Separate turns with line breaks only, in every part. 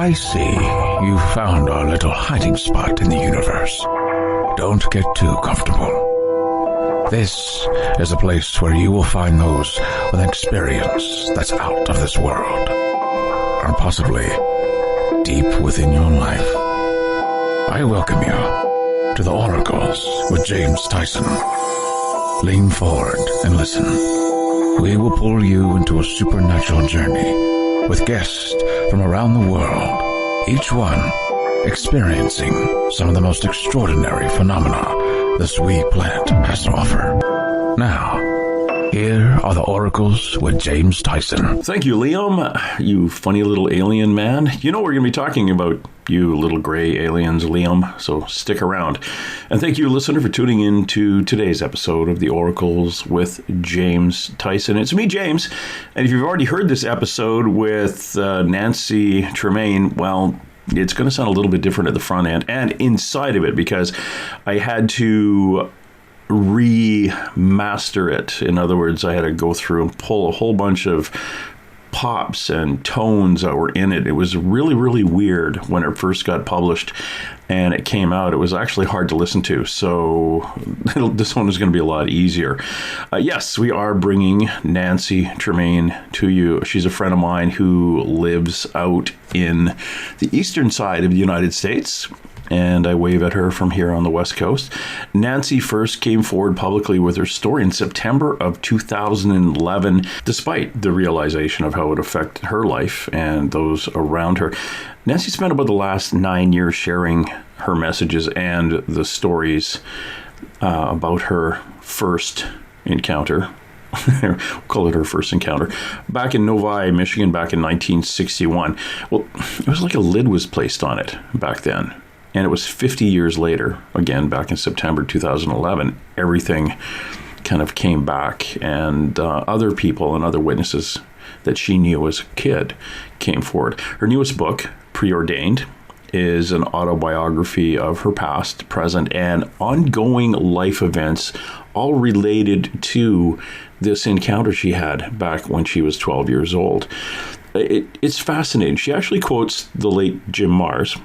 I see you found our little hiding spot in the universe. Don't get too comfortable. This is a place where you will find those with an experience that's out of this world, or possibly deep within your life. I welcome you to the Oracles with James Tyson. Lean forward and listen. We will pull you into a supernatural journey with guests from around the world, each one experiencing some of the most extraordinary phenomena this wee planet has to offer. Now, here are the Oracles with James Tyson.
Thank you, Liam, you funny little alien man. You know we're going to be talking about you little gray aliens, Liam, so stick around. And thank you, listener, for tuning in to today's episode of the Oracles with James Tyson. It's me, James, and if you've already heard this episode with Nancy Tremaine, well, it's going to sound a little bit different at the front end and inside of it because I had to remaster it. In other words, I had to go through and pull a whole bunch of pops and tones that were in it. It was really, really weird when it first got published and it came out. It was actually hard to listen to. So this one is going to be a lot easier. Yes, we are bringing Nancy Tremaine to you. She's a friend of mine who lives out in the eastern side of the United States, and I wave at her from here on the West Coast. Nancy first came forward publicly with her story in September of 2011, despite the realization of how it affected her life and those around her. Nancy spent about the last 9 years sharing her messages and the stories about her first encounter. We'll call it her first encounter, back in Novi, Michigan, back in 1961. Well, it was like a lid was placed on it back then. And it was 50 years later, again, back in September 2011, everything kind of came back, and other people and other witnesses that she knew as a kid came forward. Her newest book, Preordained, is an autobiography of her past, present, and ongoing life events, all related to this encounter she had back when she was 12 years old. It's fascinating. She actually quotes the late Jim Marrs,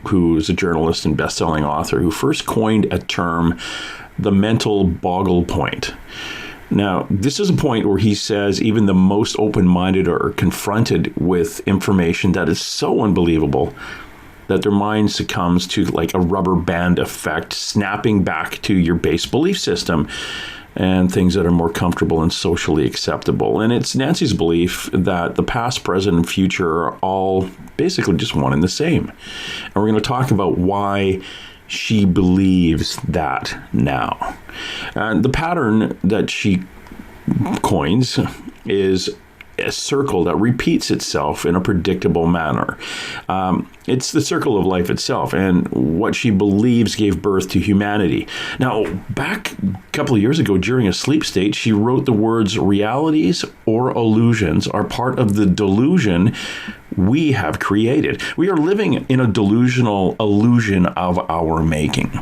who is a journalist and best-selling author, who first coined a term, the Mental Boggle Point. Now, this is a point where he says even the most open-minded are confronted with information that is so unbelievable that their mind succumbs to like a rubber band effect, snapping back to your base belief system and things that are more comfortable and socially acceptable. And it's Nancy's belief that the past, present, and future are all basically just one and the same. And we're going to talk about why she believes that now. And the pattern that she coins is a circle that repeats itself in a predictable manner. It's the circle of life itself, and what she believes gave birth to humanity. Now, back a couple of years ago, during a sleep state, she wrote the words, "Realities or illusions are part of the delusion we have created. We are living in a delusional illusion of our making.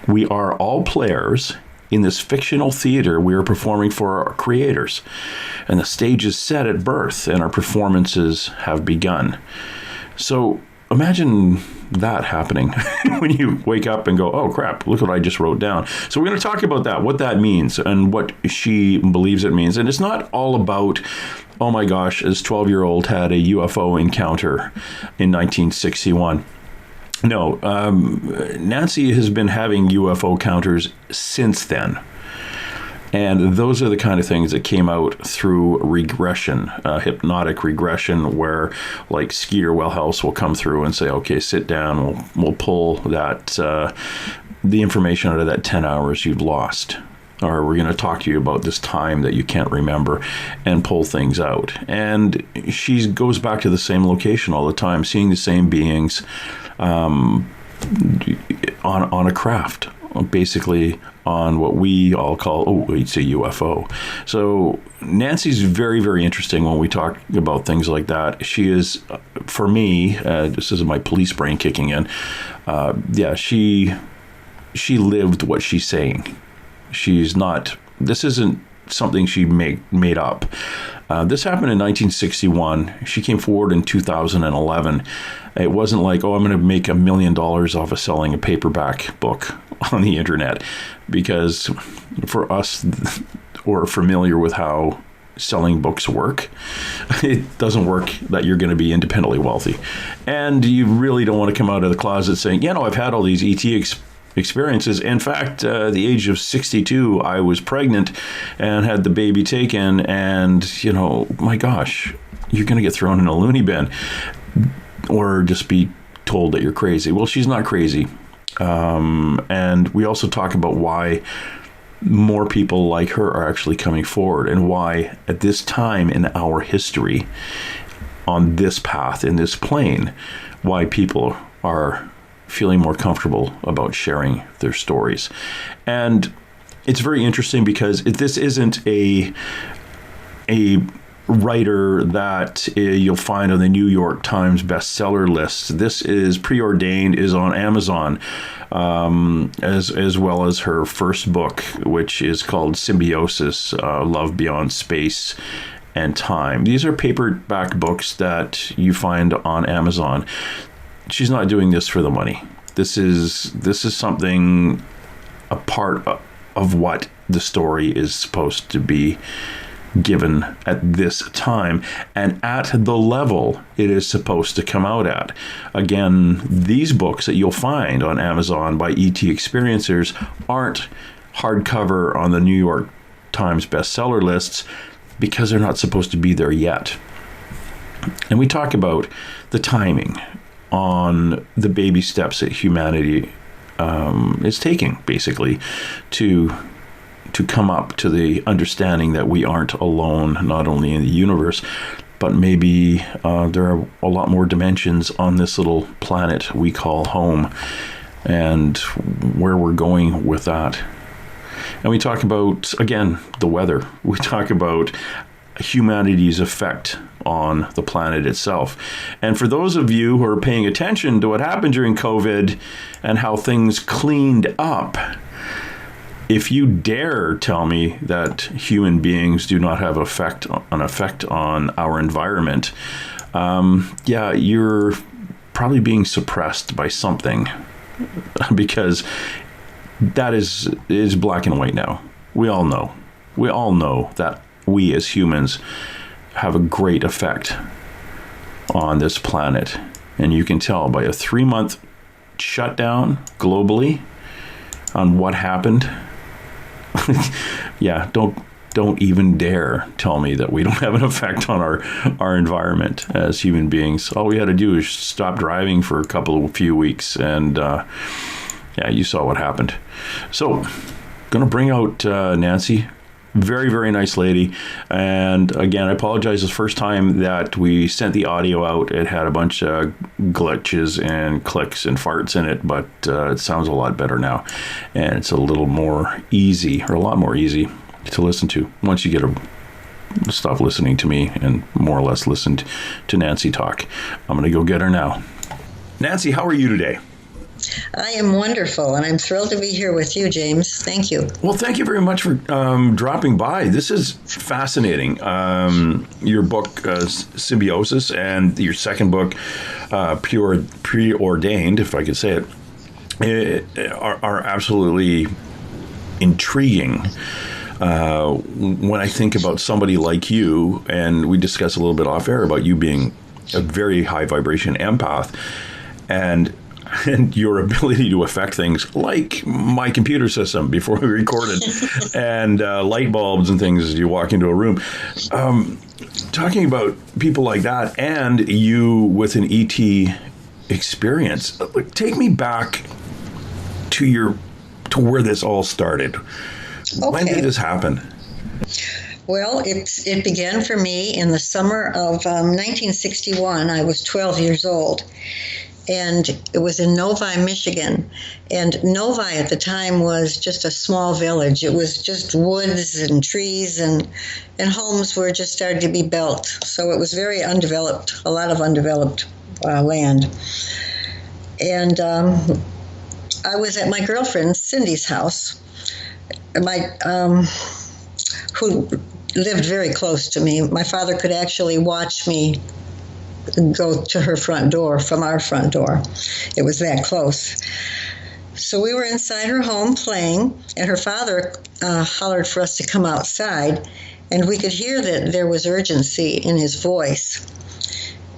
We are all players in this fictional theater we are performing for our creators. And the stage is set at birth, and our performances have begun." So imagine that happening when you wake up and go, oh crap, look what I just wrote down. So we're going to talk about that, what that means and what she believes it means. And it's not all about, oh my gosh, this 12-year-old had a UFO encounter in 1961. No, Nancy has been having UFO encounters since then. And those are the kind of things that came out through regression, hypnotic regression, where like Skeeter Wellhouse will come through and say, okay, sit down, we'll pull that the information out of that 10 hours you've lost. Or we're going to talk to you about this time that you can't remember and pull things out. And she goes back to the same location all the time, seeing the same beings on a craft, basically on what we all call, it's a UFO. So Nancy's very, very interesting when we talk about things like that. She is, for me, this is my police brain kicking in, she lived what she's saying. She's not, this isn't something she made up. This happened in 1961. She came forward in 2011. It wasn't like, oh, I'm going to make $1 million off of selling a paperback book on the internet, because for us who are familiar with how selling books work, it doesn't work that you're going to be independently wealthy. And you really don't want to come out of the closet saying, I've had all these ET experiences. In fact, at the age of 62, I was pregnant and had the baby taken, and, my gosh, you're going to get thrown in a loony bin or just be told that you're crazy. Well, she's not crazy. And we also talk about why more people like her are actually coming forward, and why at this time in our history, on this path, in this plane, why people are feeling more comfortable about sharing their stories. And it's very interesting because this isn't a writer that you'll find on the New York Times bestseller list. This is Preordained, is on Amazon, as well as her first book, which is called Symbiosis, Love Beyond Space and Time. These are paperback books that you find on Amazon. She's not doing this for the money. This is something, a part of what the story is supposed to be given at this time, and at the level it is supposed to come out at. Again, these books that you'll find on Amazon by ET experiencers aren't hardcover on the New York Times bestseller lists because they're not supposed to be there yet. And we talk about the timing on the baby steps that humanity is taking, basically, to come up to the understanding that we aren't alone, not only in the universe, but maybe there are a lot more dimensions on this little planet we call home, and where we're going with that. And we talk about, again, the weather. We talk about humanity's effect on the planet itself. And for those of you who are paying attention to what happened during COVID and how things cleaned up, if you dare tell me that human beings do not have an effect on our environment, you're probably being suppressed by something, because that is black and white now. We all know that we as humans have a great effect on this planet. And you can tell by a 3-month shutdown globally on what happened. Don't even dare tell me that we don't have an effect on our environment as human beings. All we had to do is stop driving for a few weeks, and you saw what happened. So, gonna bring out Nancy. Very, very nice lady. And again, I apologize. The first time that we sent the audio out, it had a bunch of glitches and clicks and farts in it, but it sounds a lot better now. And it's a lot more easy to listen to once you get to stop listening to me and more or less listen to Nancy talk. I'm going to go get her now. Nancy, how are you today?
I am wonderful, and I'm thrilled to be here with you, James. Thank you.
Well, thank you very much for dropping by. This is fascinating. Your book, Symbiosis, and your second book, Preordained, if I could say it, are absolutely intriguing. When I think about somebody like you, and we discussed a little bit off air about you being a very high vibration empath, and your ability to affect things like my computer system before we recorded, and light bulbs and things as you walk into a room. Talking about people like that, and you with an ET experience, take me back to where this all started. Okay. When did this happen?
Well, it began for me in the summer of 1961. I was 12 years old. And it was in Novi, Michigan. And Novi at the time was just a small village. It was just woods and trees, and homes were just starting to be built. So it was very undeveloped, a lot of undeveloped land. And I was at my girlfriend Cindy's house, who lived very close to me. My father could actually watch me go to her front door from our front door. It was that close. So we were inside her home playing, and her father hollered for us to come outside, and we could hear that there was urgency in his voice.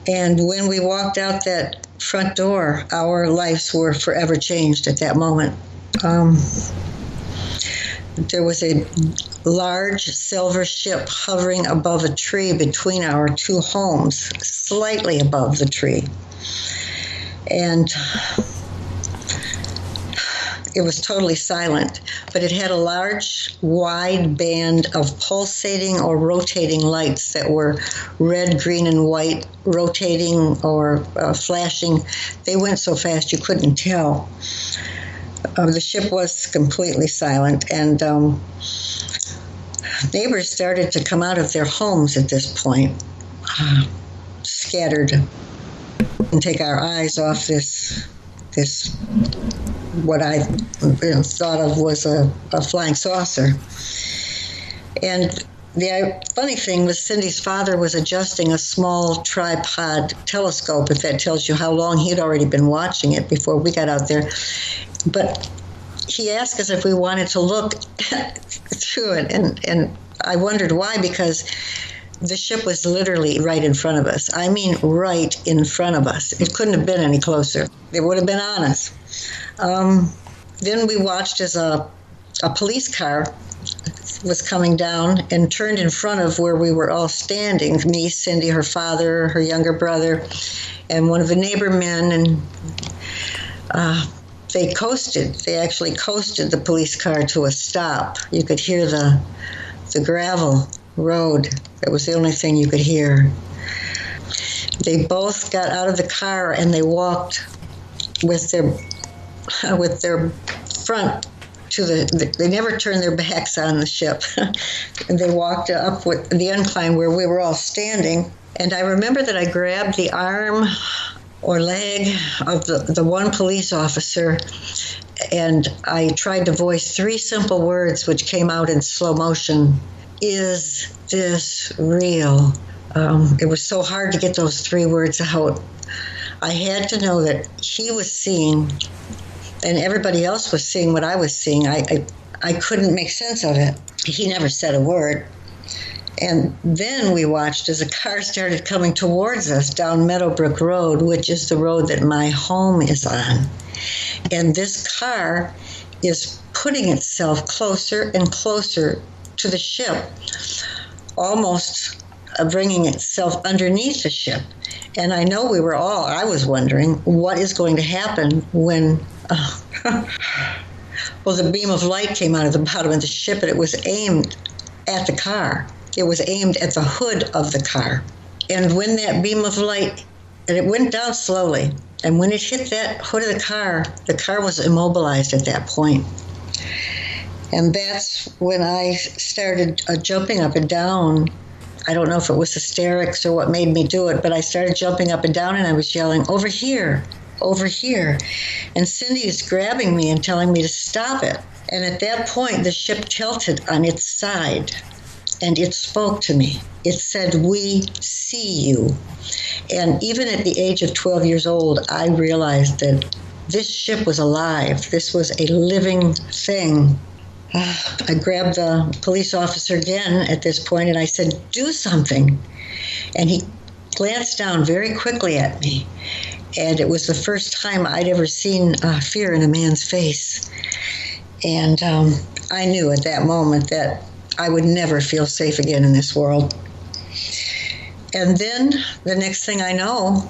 And when we walked out that front door, our lives were forever changed at that moment. There was a large silver ship hovering above a tree between our two homes, slightly above the tree. And it was totally silent, but it had a large, wide band of pulsating or rotating lights that were red, green, and white, rotating or flashing. They went so fast you couldn't tell. The ship was completely silent, and neighbors started to come out of their homes at this point, scattered, and take our eyes off this what I thought of was a flying saucer. And the funny thing was Cindy's father was adjusting a small tripod telescope, if that tells you how long he had already been watching it before we got out there. But he asked us if we wanted to look through it, and I wondered why, because the ship was literally right in front of us. I mean, right in front of us. It couldn't have been any closer. It would have been on us. Then we watched as a police car was coming down and turned in front of where we were all standing, me, Cindy, her father, her younger brother, and one of the neighbor men, and they coasted. They actually coasted the police car to a stop. You could hear the gravel road. That was the only thing you could hear. They both got out of the car and they walked with their front to they never turned their backs on the ship. And they walked up with the incline where we were all standing. And I remember that I grabbed the arm or leg of the one police officer, and I tried to voice 3 simple words which came out in slow motion. Is this real? It was so hard to get those 3 words out. I had to know that he was seeing, and everybody else was seeing what I was seeing. I couldn't make sense of it. He never said a word. And then we watched as a car started coming towards us down Meadowbrook Road, which is the road that my home is on. And this car is putting itself closer and closer to the ship, almost bringing itself underneath the ship. And I know I was wondering what is going to happen when, well, the beam of light came out of the bottom of the ship, and it was aimed at the car. It was aimed at the hood of the car. And when that beam of light, and it went down slowly, and when it hit that hood of the car was immobilized at that point. And that's when I started jumping up and down. I don't know if it was hysterics or what made me do it, but I started jumping up and down, and I was yelling, "Over here, over here." And Cindy is grabbing me and telling me to stop it. And at that point, the ship tilted on its side, and it spoke to me. It said, "We see you." And even at the age of 12 years old, I realized that this ship was alive. This was a living thing. I grabbed the police officer again at this point, and I said, "Do something." And he glanced down very quickly at me. And it was the first time I'd ever seen fear in a man's face. And I knew at that moment that I would never feel safe again in this world. And then the next thing I know,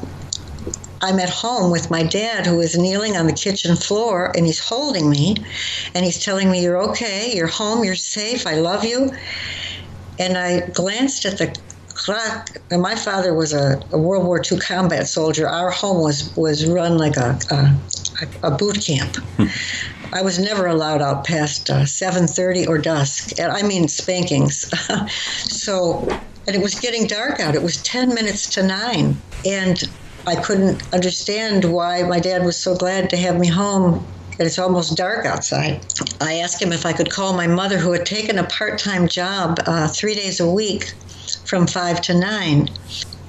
I'm at home with my dad, who is kneeling on the kitchen floor, and he's holding me, and he's telling me, "You're okay, you're home, you're safe, I love you." And I glanced at the clock, and my father was a World War II combat soldier. Our home was run like a boot camp. I was never allowed out past 7:30 or dusk, and I mean spankings. And it was getting dark out. It was 10 minutes to 9, and I couldn't understand why my dad was so glad to have me home and it's almost dark outside. I asked him if I could call my mother, who had taken a part-time job 3 days a week from 5 to 9.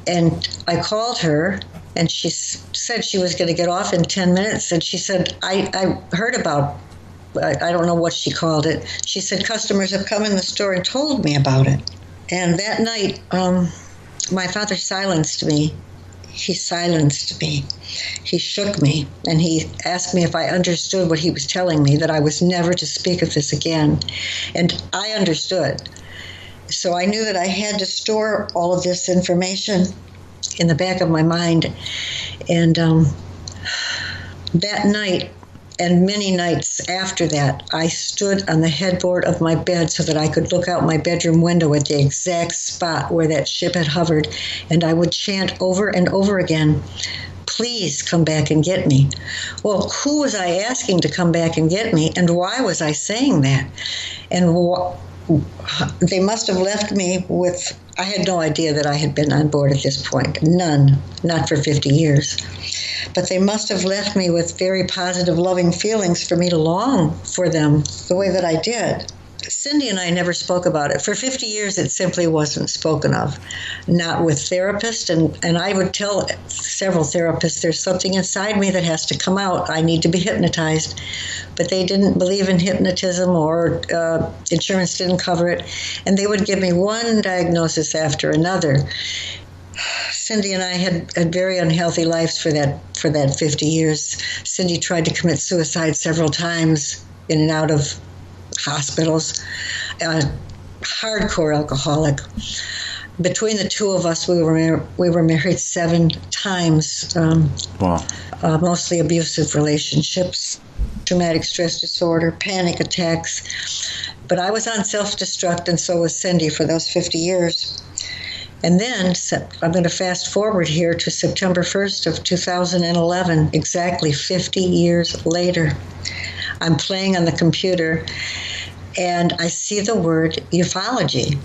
And I called her, and she said she was going to get off in 10 minutes. And she said, I heard about, I don't know what she called it. She said, customers have come in the store and told me about it. And that night, my father silenced me. He silenced me. He shook me, and he asked me if I understood what he was telling me, that I was never to speak of this again. And I understood. So I knew that I had to store all of this information in the back of my mind. And that night, and many nights after that, I stood on the headboard of my bed so that I could look out my bedroom window at the exact spot where that ship had hovered, and I would chant over and over again, please come back and get me. Well, who was I asking to come back and get me, and why was I saying that? And they must have left me with, I had no idea that I had been on board at this point. None, not for 50 years. But they must have left me with very positive, loving feelings for me to long for them the way that I did. Cindy and I never spoke about it. For 50 years, it simply wasn't spoken of, not with therapists. And I would tell several therapists, there's something inside me that has to come out. I need to be hypnotized. But they didn't believe in hypnotism, or insurance didn't cover it. And they would give me one diagnosis after another. Cindy and I had very unhealthy lives for that 50 years. Cindy tried to commit suicide several times in and out of hospitals. Hardcore alcoholic. Between the two of us, we were married 7 times.
Wow.
Mostly abusive relationships, traumatic stress disorder, panic attacks. But I was on self-destruct, and so was Cindy for those 50 years. And then I'm going to fast forward here to September 1st of 2011, exactly 50 years later. I'm playing on the computer, and I see the word ufology.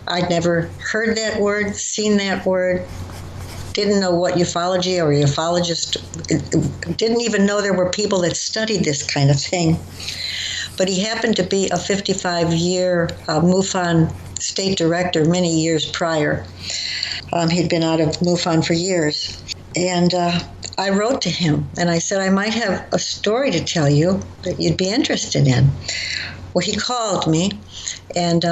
I'd never heard that word, seen that word, didn't know what ufology or ufologist, didn't even know there were people that studied this kind of thing. But he happened to be a 55-year MUFON state director many years prior. He'd been out of MUFON for years. And I wrote to him, and I said, I might have a story to tell you that you'd be interested in. Well, he called me, and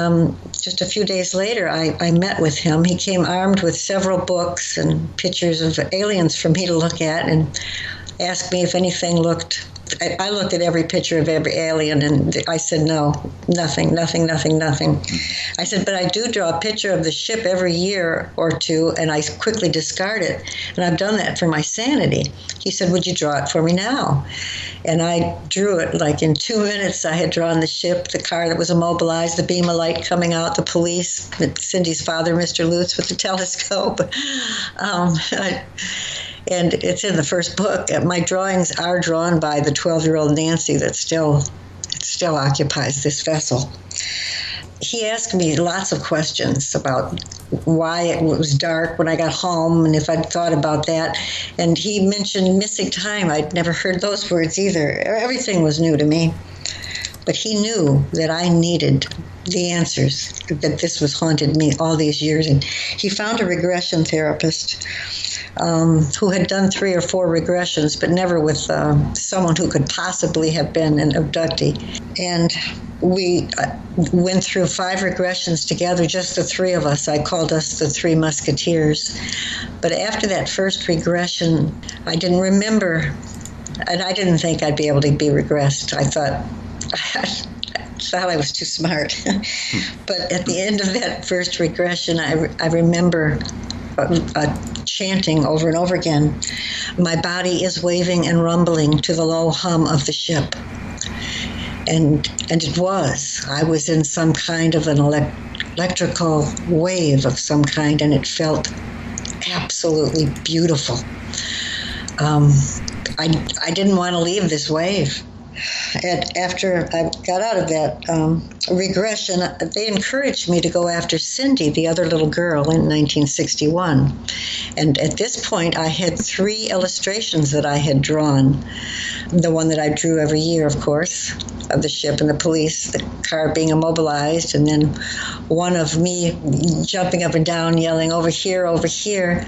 just a few days later, I met with him. He came armed with several books and pictures of aliens for me to look at, and asked me if anything looked. I looked at every picture of every alien, and I said, no, nothing. I said, but I do draw a picture of the ship every year or two, and I quickly discard it. And I've done that for my sanity. He said, would you draw it for me now? And I drew it like in 2 minutes. I had drawn the ship, the car that was immobilized, the beam of light coming out, the police, Cindy's father, Mr. Lutz, with the telescope. And it's in the first book. My drawings are drawn by the 12-year-old Nancy that still occupies this vessel. He asked me lots of questions about why it was dark when I got home and if I'd thought about that. And he mentioned missing time. I'd never heard those words either. Everything was new to me. But he knew that I needed the answers, that this was haunted me all these years. And he found a regression therapist who had done 3 or 4 regressions, but never with someone who could possibly have been an abductee. And we went through 5 regressions together, just the 3 of us. I called us the 3 Musketeers. But after that first regression, I didn't remember, and I didn't think I'd be able to be regressed. I thought I was too smart. But at the end of that first regression, I remember chanting over and over again, my body is waving and rumbling to the low hum of the ship. And it was. I was in some kind of an electrical wave of some kind, and it felt absolutely beautiful. I didn't want to leave this wave. And after I got out of that regression, they encouraged me to go after Cindy, the other little girl, in 1961. And at this point, I had 3 illustrations that I had drawn. The one that I drew every year, of course, of the ship and the police, the car being immobilized, and then one of me jumping up and down, yelling, over here, over here.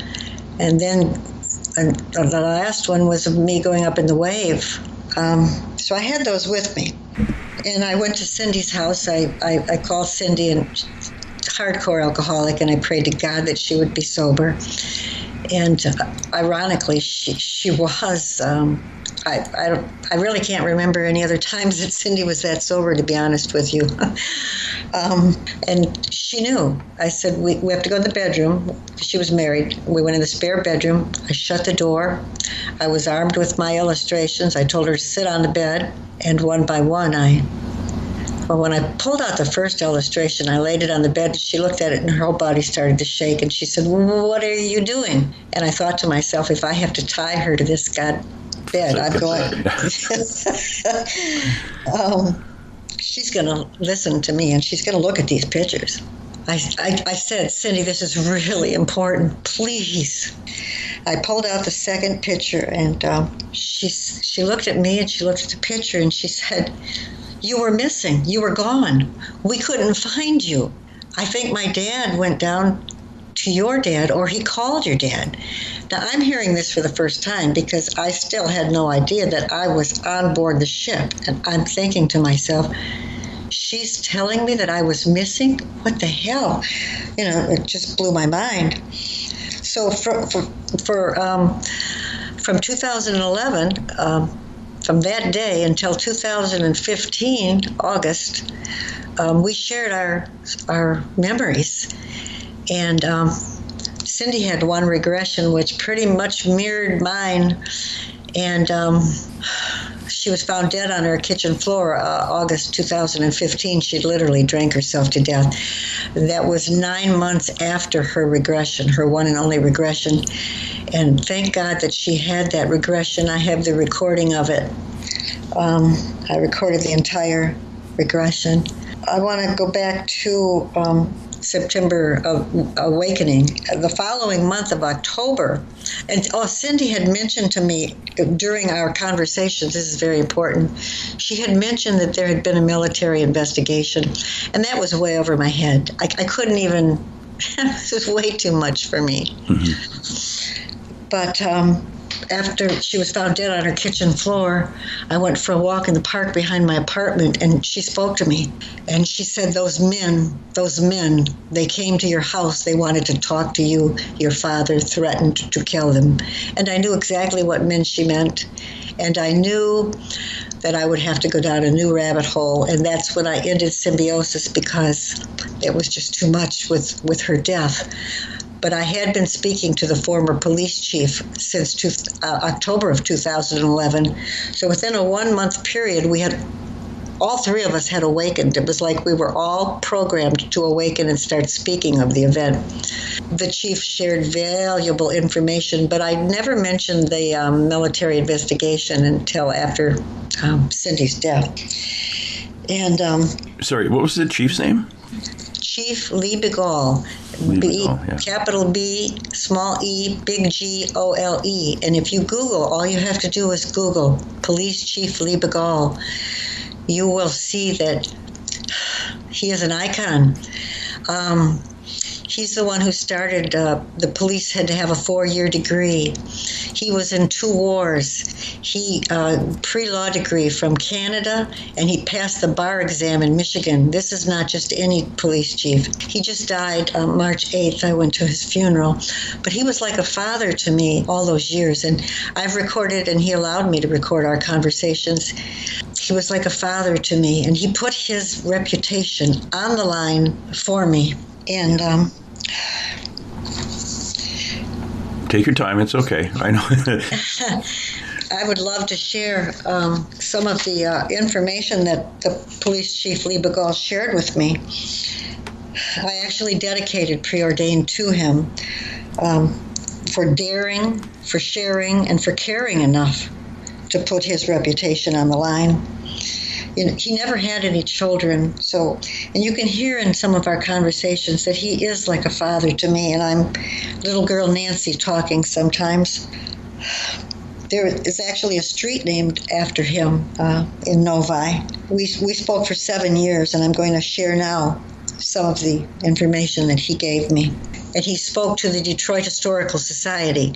And then the last one was of me going up in the wave. So I had those with me. And I went to Cindy's house. I called Cindy, and hardcore alcoholic, and I prayed to God that she would be sober. And ironically, she was. I really can't remember any other times that Cindy was that sober, to be honest with you. And she knew. I said, we have to go to the bedroom. She was married. We went in the spare bedroom. I shut the door. I was armed with my illustrations. I told her to sit on the bed. And one by one, when I pulled out the first illustration, I laid it on the bed. She looked at it, and her whole body started to shake. And she said, well, what are you doing? And I thought to myself, if I have to tie her to this bed, I'm going. She's going to listen to me, and she's going to look at these pictures. I said, Cindy, this is really important. Please. I pulled out the second picture, and she looked at me, and she looked at the picture, and she said, you were missing. You were gone. We couldn't find you. I think my dad went down to your dad, or he called your dad. Now, I'm hearing this for the first time because I still had no idea that I was on board the ship. And I'm thinking to myself, she's telling me that I was missing? What the hell? You know, it just blew my mind. So from 2011, from that day until 2015, August, we shared our memories. And Cindy had one regression which pretty much mirrored mine. And she was found dead on her kitchen floor, August 2015. She literally drank herself to death. That was 9 months after her regression, her one and only regression. And thank God that she had that regression. I have the recording of it. I recorded the entire regression. I want to go back to September of Awakening. The following month of October, and Cindy had mentioned to me during our conversations, this is very important, she had mentioned that there had been a military investigation, and that was way over my head. I couldn't even, it was way too much for me. Mm-hmm. But after she was found dead on her kitchen floor, I went for a walk in the park behind my apartment, and she spoke to me. And she said, those men, they came to your house. They wanted to talk to you. Your father threatened to kill them. And I knew exactly what men she meant. And I knew that I would have to go down a new rabbit hole. And that's when I ended symbiosis, because it was just too much with her death. But I had been speaking to the former police chief since October of 2011. So within a 1-month period, all 3 of us had awakened. It was like we were all programmed to awaken and start speaking of the event. The chief shared valuable information, but I never mentioned the military investigation until after Cindy's death. And
sorry, what was the chief's name?
Chief Lee Begall. Capital B, small e, big G, O-L-E. And if you Google, all you have to do is Google Police Chief Lee Begall. You will see that he is an icon. He's the one who started, the police had to have a 4-year degree. He was in 2 wars. He, pre-law degree from Canada, and he passed the bar exam in Michigan. This is not just any police chief. He just died March 8th. I went to his funeral. But he was like a father to me all those years, and I've recorded, and he allowed me to record our conversations. He was like a father to me, and he put his reputation on the line for me. And
take your time. It's okay. I know.
I would love to share some of the information that the police chief Lee Begall shared with me. I actually dedicated Preordained to him for daring, for sharing, and for caring enough to put his reputation on the line. He never had any children. So, and you can hear in some of our conversations that he is like a father to me. And I'm little girl Nancy talking sometimes. There is actually a street named after him in Novi. We spoke for 7 years, and I'm going to share now some of the information that he gave me. And he spoke to the Detroit Historical Society.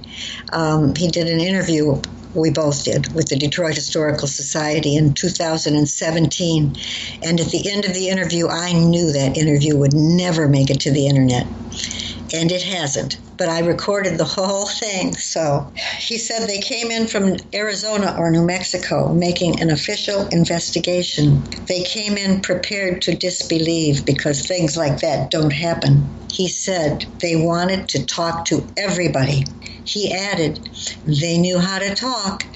He did an interview, we both did, with the Detroit Historical Society in 2017. And at the end of the interview, I knew that interview would never make it to the internet. And it hasn't. But I recorded the whole thing. So he said they came in from Arizona or New Mexico making an official investigation. They came in prepared to disbelieve because things like that don't happen. He said they wanted to talk to everybody. He added, they knew how to talk.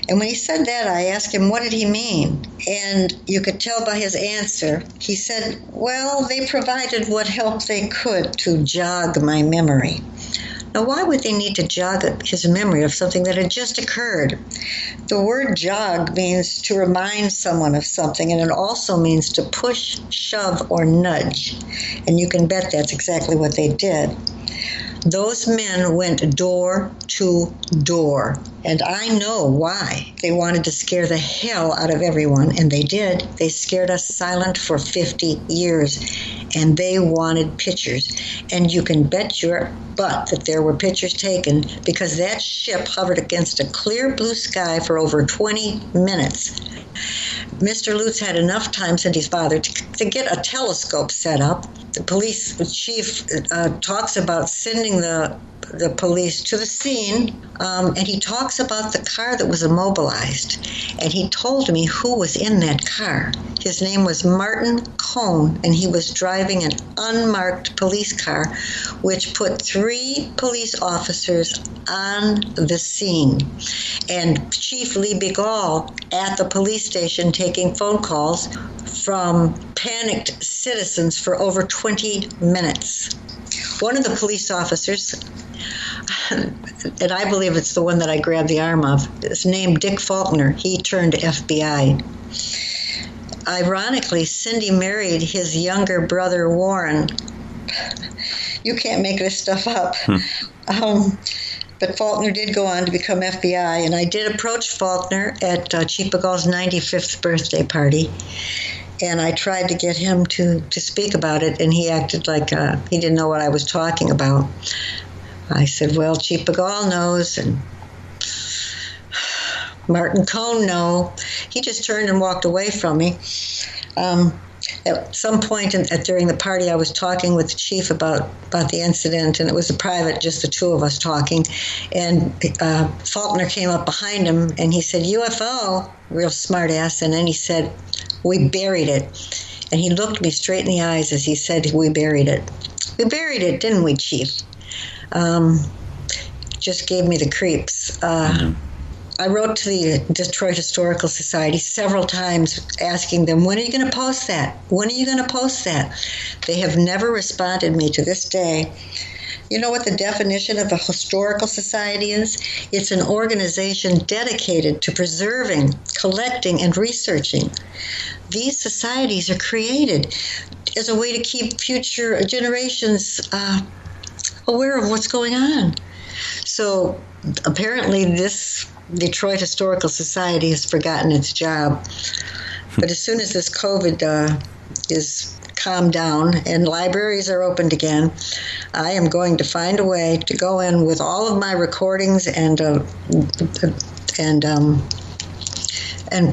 And when he said that, I asked him, what did he mean? And you could tell by his answer, he said, well, they provided what help they could to jog my memory. Now, why would they need to jog his memory of something that had just occurred? The word jog means to remind someone of something, and it also means to push, shove, or nudge. And you can bet that's exactly what they did. Those men went door to door, and I know why. They wanted to scare the hell out of everyone, and they did. They scared us silent for 50 years, and they wanted pictures. And you can bet your butt that there were pictures taken because that ship hovered against a clear blue sky for over 20 minutes. Mr. Lutz had enough time, said his father, to get a telescope set up. The police chief talks about sending the police to the scene, and he talks about the car that was immobilized. And he told me who was in that car. His name was Martin Cohn, and he was driving an unmarked police car, which put 3 police officers on the scene. And Chief Lee Begall at the police station taking phone calls from panicked citizens for over 20 minutes. One of the police officers, and I believe it's the one that I grabbed the arm of, is named Dick Faulkner. He turned FBI. Ironically, Cindy married his younger brother, Warren. You can't make this stuff up. But Faulkner did go on to become FBI, and I did approach Faulkner at Chief Begall's 95th birthday party. And I tried to get him to speak about it, and he acted like he didn't know what I was talking about. I said, well, Chief Begall knows, and Martin Cohn knows. He just turned and walked away from me. At some point during the party, I was talking with the chief about the incident, and it was a private, just the two of us talking. And Faulkner came up behind him, and he said, UFO, real smart ass, and then he said, we buried it. And he looked me straight in the eyes as he said, we buried it. We buried it, didn't we, Chief? Just gave me the creeps. I wrote to the Detroit Historical Society several times asking them, when are you going to post that? When are you going to post that? They have never responded me to this day. You know what the definition of a historical society is? It's an organization dedicated to preserving, collecting, and researching. These societies are created as a way to keep future generations aware of what's going on. So apparently this Detroit Historical Society has forgotten its job. But as soon as this COVID is calmed down and libraries are opened again, I am going to find a way to go in with all of my recordings and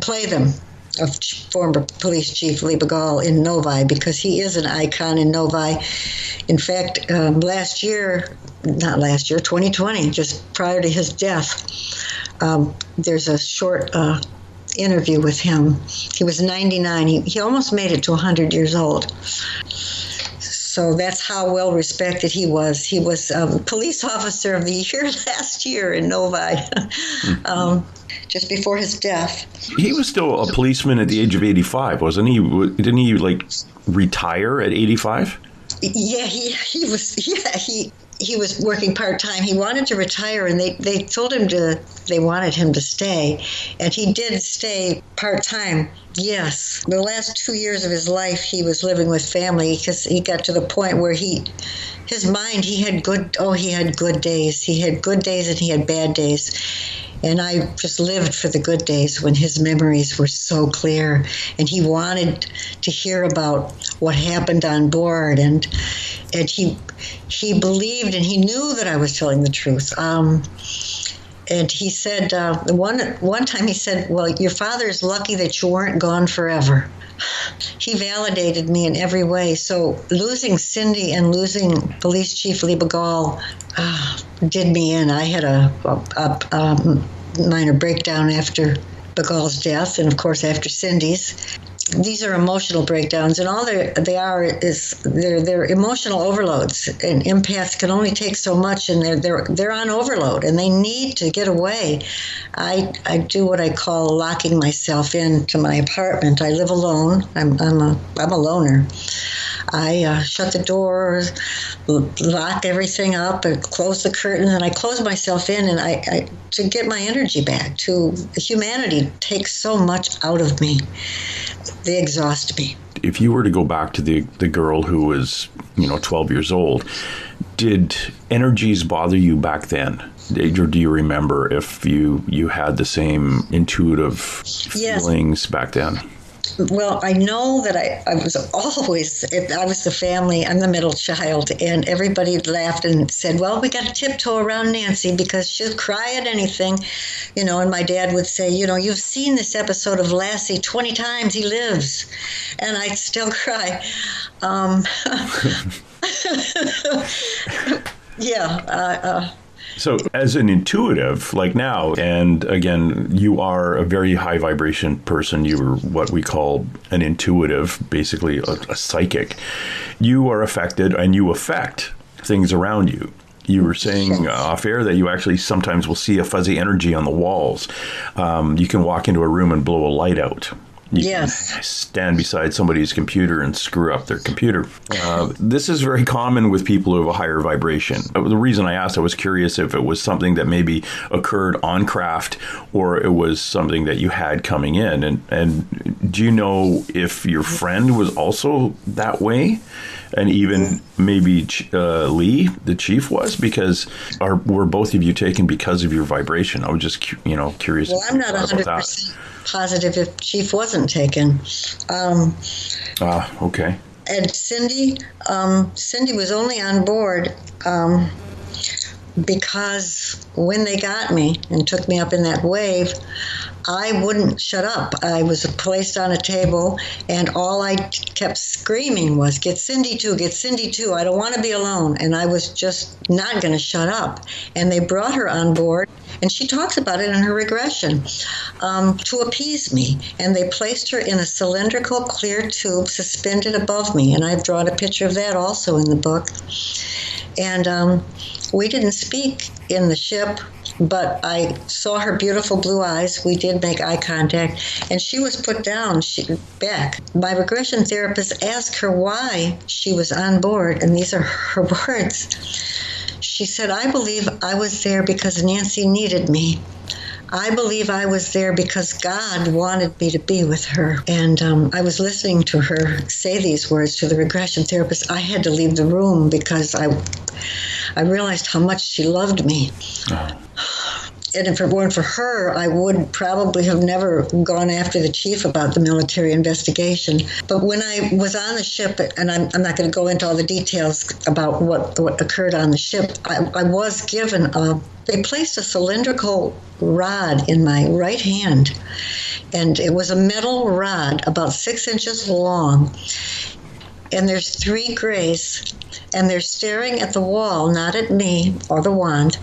play them of former police chief Lee Begall in Novi, because he is an icon in Novi. In fact, 2020, just prior to his death, there's a short interview with him. He was 99. He almost made it to 100 years old. So that's how well respected he was. He was police officer of the year last year in Novi, just before his death.
He was still a policeman at the age of 85, wasn't he? Didn't he retire at 85?
Yeah, he was. Yeah, he was working part-time. He wanted to retire, and they told him they wanted him to stay, and he did stay part-time. Yes, the last 2 years of his life he was living with family, because he got to the point where his mind, he had good days. He had good days and he had bad days. And I just lived for the good days when his memories were so clear. And he wanted to hear about what happened on board. And he believed and he knew that I was telling the truth. And he said, one time he said, well, your father's lucky that you weren't gone forever. He validated me in every way. So losing Cindy and losing Police Chief Lee Boggle did me in. I had a minor breakdown after Boggle's death, and of course after Cindy's. These are emotional breakdowns, and all they are is they're emotional overloads. And empaths can only take so much, and they're on overload, and they need to get away. I do what I call locking myself into my apartment. I live alone. I'm a loner. I shut the doors, lock everything up, and close the curtains, and I close myself in, and I to get my energy back. Humanity takes so much out of me. They exhaust me.
If you were to go back to the girl who was, 12 years old, did energies bother you back then? Or do you remember if you had the same intuitive feelings back then?
Well, I know that I was the family. I'm the middle child, and everybody laughed and said, well, we got to tiptoe around Nancy because she'll cry at anything, and my dad would say, you've seen this episode of Lassie 20 times, he lives, and I'd still cry.
So as an intuitive, like now, and again, you are a very high vibration person. You were what we call an intuitive, basically a psychic. You are affected and you affect things around you. You were saying off air that you actually sometimes will see a fuzzy energy on the walls. You can walk into a room and blow a light out. You can stand beside somebody's computer and screw up their computer. This is very common with people who have a higher vibration. The reason I asked, I was curious if it was something that maybe occurred on craft or it was something that you had coming in. And do you know if your friend was also that way? And even maybe Lee, the chief, was? Because were both of you taken because of your vibration? I was just, curious.
Well, I'm not 100% positive if Chief wasn't taken.
Okay.
And Cindy was only on board because when they got me and took me up in that wave, I wouldn't shut up. I was placed on a table, and all I kept screaming was, get Cindy too, get Cindy too. I don't want to be alone. And I was just not going to shut up. And they brought her on board, and she talks about it in her regression, to appease me. And they placed her in a cylindrical clear tube suspended above me. And I've drawn a picture of that also in the book. And we didn't speak in the ship, but I saw her beautiful blue eyes. We did make eye contact, and she was put down back. My regression therapist asked her why she was on board, and these are her words. She said, I believe I was there because Nancy needed me. I believe I was there because God wanted me to be with her. And I was listening to her say these words to the regression therapist. I had to leave the room because I realized how much she loved me. Oh. And if it weren't for her, I would probably have never gone after the chief about the military investigation. But when I was on the ship, and I'm not going to go into all the details about what occurred on the ship, I was given they placed a cylindrical rod in my right hand, and it was a metal rod about 6 inches long. And there's 3 grays, and they're staring at the wall, not at me or the wand.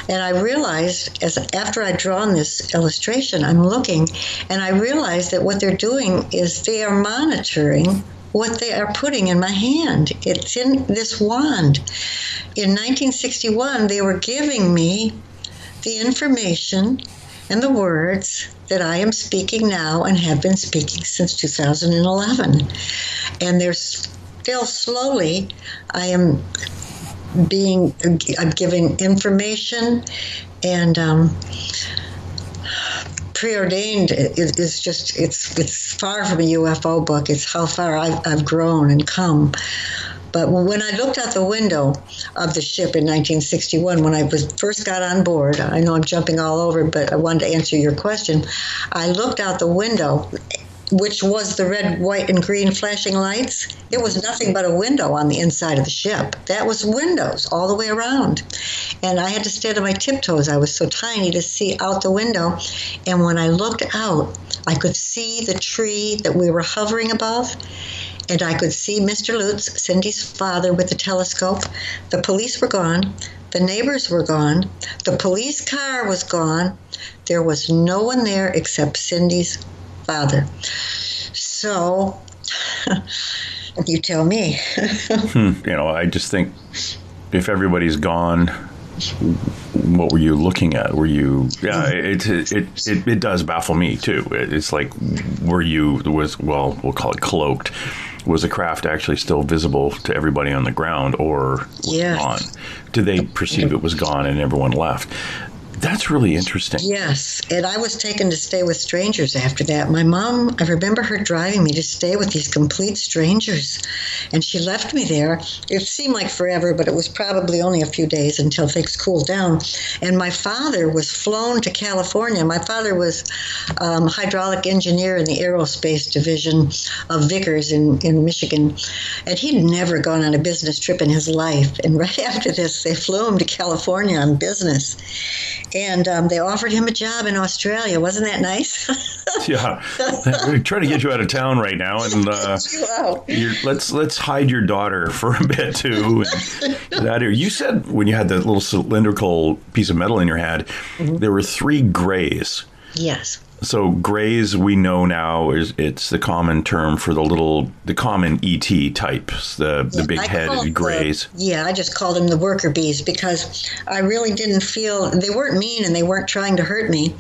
And I realized, after I'd drawn this illustration, I'm looking, and I realized that what they're doing is they are monitoring what they are putting in my hand. It's in this wand. In 1961, they were giving me the information and the words that I am speaking now and have been speaking since 2011. And they're still slowly, I am giving information, and Preordained is just, it's far from a UFO book. It's how far I've grown and come. But when I looked out the window of the ship in 1961, when I first got on board, I know I'm jumping all over, but I wanted to answer your question. I looked out the window, which was the red, white, and green flashing lights. It was nothing but a window on the inside of the ship. That was windows all the way around. And I had to stand on my tiptoes. I was so tiny to see out the window. And when I looked out, I could see the tree that we were hovering above. And I could see Mr. Lutz, Cindy's father, with the telescope. The police were gone. The neighbors were gone. The police car was gone. There was no one there except Cindy's father. So, you tell me.
I just think if everybody's gone, what were you looking at? Were you? Yeah, it does baffle me too. It's like, we'll call it cloaked. Was the craft actually still visible to everybody on the ground, or was it gone? Did they perceive it was gone and everyone left? That's really interesting.
Yes, and I was taken to stay with strangers after that. My mom, I remember her driving me to stay with these complete strangers, and she left me there. It seemed like forever, but it was probably only a few days until things cooled down. And my father was flown to California. My father was hydraulic engineer in the aerospace division of Vickers in Michigan, and he'd never gone on a business trip in his life. And right after this, they flew him to California on business. And they offered him a job in Australia. Wasn't that nice?
Yeah. We're trying to get you out of town right now. And let's hide your daughter for a bit, too. You said when you had that little cylindrical piece of metal in your hand, there were 3 grays.
Yes.
So grays, we know now, it's the common term for the common ET types, the big-headed grays.
I just called them the worker bees because I really didn't feel, they weren't mean and they weren't trying to hurt me.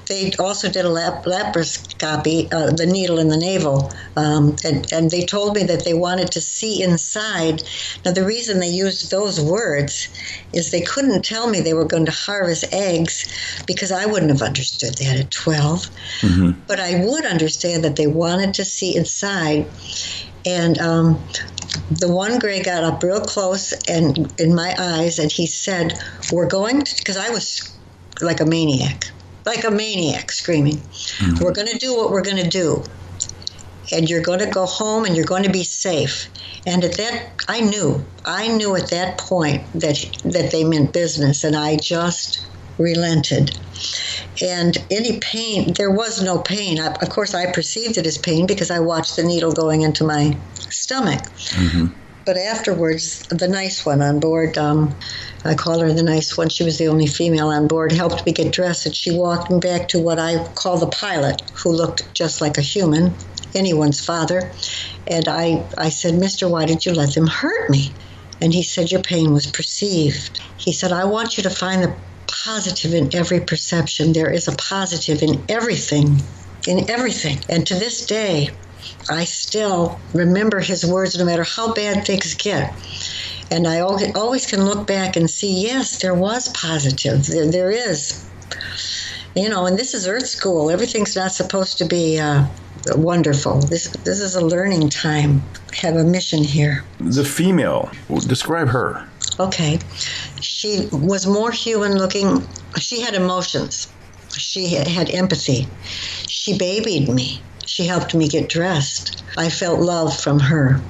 They also did a laparoscopy, the needle in the navel, and they told me that they wanted to see inside. Now, the reason they used those words is they couldn't tell me they were going to harvest eggs because I wouldn't have understood that at 12. Mm-hmm. But I would understand that they wanted to see inside. And the one gray got up real close and in my eyes, and he said, we're going to, because I was like a maniac screaming. Mm-hmm. We're going to do what we're going to do. And you're going to go home and you're going to be safe. And at that, I knew at that point that they meant business, and I just relented. And any pain, there was no pain. Of course, I perceived it as pain because I watched the needle going into my stomach. Mm-hmm. But afterwards, the nice one on board, I call her the nice one, she was the only female on board, helped me get dressed, and she walked me back to what I call the pilot, who looked just like a human, anyone's father. And I said, Mister, why did you let them hurt me? And he said, your pain was perceived. He said, I want you to find the positive in every perception. There is a positive in everything, And to this day, I still remember his words no matter how bad things get. And I always can look back and see, yes, there was positive. There is. And this is Earth School. Everything's not supposed to be wonderful. This is a learning time. Have a mission here.
The female, describe her.
Okay. She was more human looking. She had emotions. She had empathy. She babied me. She helped me get dressed. I felt love from her.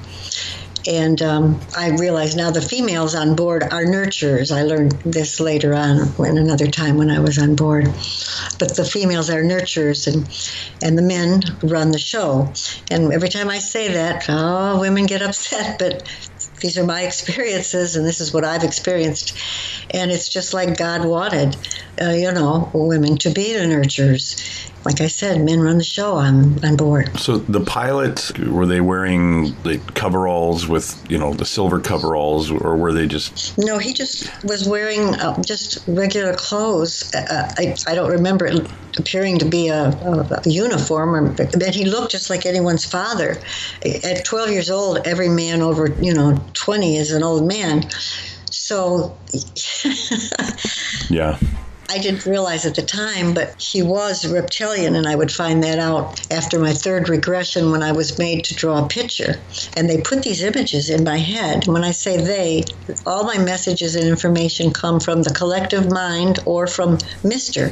And I realize now the females on board are nurturers. I learned this later on another time when I was on board. But the females are nurturers, and the men run the show. And every time I say that, women get upset, but these are my experiences, and this is what I've experienced. And it's just like God wanted, women to be the nurturers. Like I said, men run the show on board. So
the pilots, were they wearing the coveralls with, the silver coveralls, or were they just...
No, he just was wearing just regular clothes. I don't remember it appearing to be a uniform, but he looked just like anyone's father. At 12 years old, every man over, 20 is an old man. So,
Yeah.
I didn't realize at the time, but he was reptilian, and I would find that out after my third regression when I was made to draw a picture. And they put these images in my head. When I say they, all my messages and information come from the collective mind or from Mr.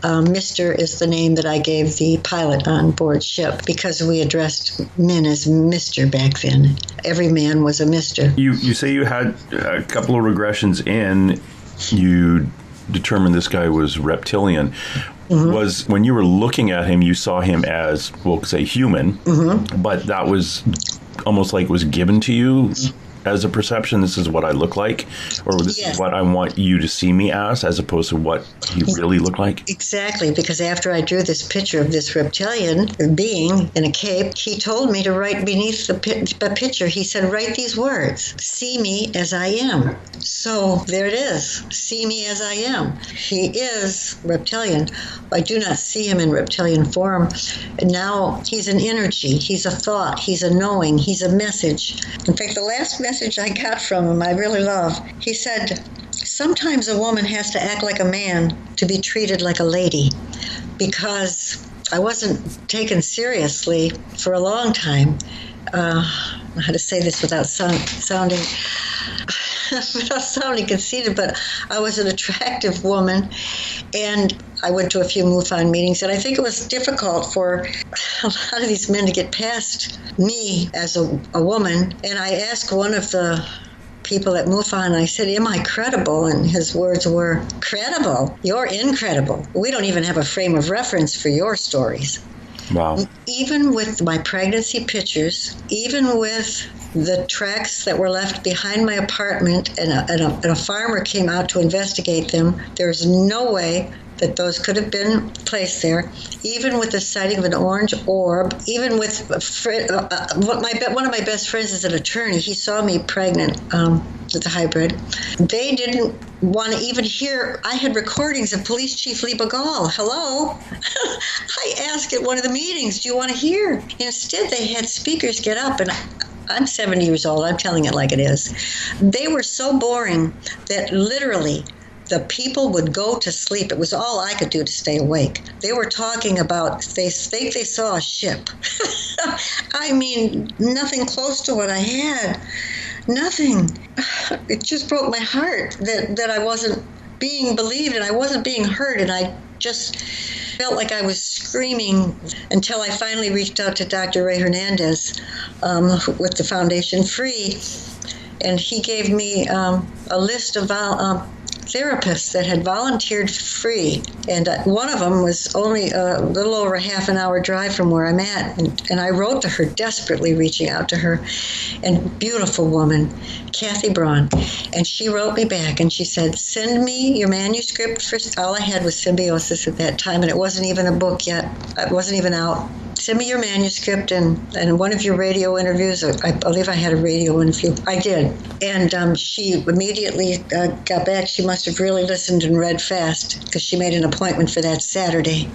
Mr. is the name that I gave the pilot on board ship because we addressed men as Mr. back then. Every man was a Mr.
You say you had a couple of regressions in, you determined this guy was reptilian. Mm-hmm. Was when you were looking at him, you saw him as, we'll say, human, mm-hmm. but that was almost like it was given to you as a perception. This is what I look like, or this is what I want you to see me as opposed to what he really looked like.
Exactly, because after I drew this picture of this reptilian being in a cape, he told me to write beneath the picture. He said, write these words, see me as I am. So there it is, see me as I am. He is reptilian. I do not see him in reptilian form. Now he's an energy, he's a thought, he's a knowing, he's a message. In fact, the last message I got from him, I really love. He said, sometimes a woman has to act like a man to be treated like a lady, because I wasn't taken seriously for a long time. How to say this without sounding conceited, but I was an attractive woman, and I went to a few MUFON meetings, and I think it was difficult for a lot of these men to get past me as a woman. And I asked one of the people at MUFON, I said, am I credible? And his words were, credible? You're incredible. We don't even have a frame of reference for your stories.
Wow.
Even with my pregnancy pictures, even with the tracks that were left behind my apartment, and a farmer came out to investigate them, there's no way that those could have been placed there. Even with the sighting of an orange orb, even with one of my best friends is an attorney. He saw me pregnant with the hybrid. They didn't want to even hear. I had recordings of Police Chief Lee Bagal. Hello? I asked at one of the meetings, do you want to hear? Instead, they had speakers get up, and I'm 70 years old. I'm telling it like it is. They were so boring that literally the people would go to sleep. It was all I could do to stay awake. They were talking about, they think they saw a ship. I mean, nothing close to what I had. Nothing. It just broke my heart that I wasn't being believed and I wasn't being heard, and I just felt like I was screaming until I finally reached out to Dr. Ray Hernandez with the Foundation Free, and he gave me a list of therapists that had volunteered free, and one of them was only a little over a half an hour drive from where I'm at, and I wrote to her, desperately reaching out to her, and beautiful woman, Kathy Braun, and she wrote me back, and she said, send me your manuscript. First, all I had was Symbiosis at that time, and it wasn't even a book yet. It wasn't even out. Send me your manuscript and one of your radio interviews. I believe I had a radio interview. I did. And she immediately got back. She must have really listened and read fast because she made an appointment for that Saturday.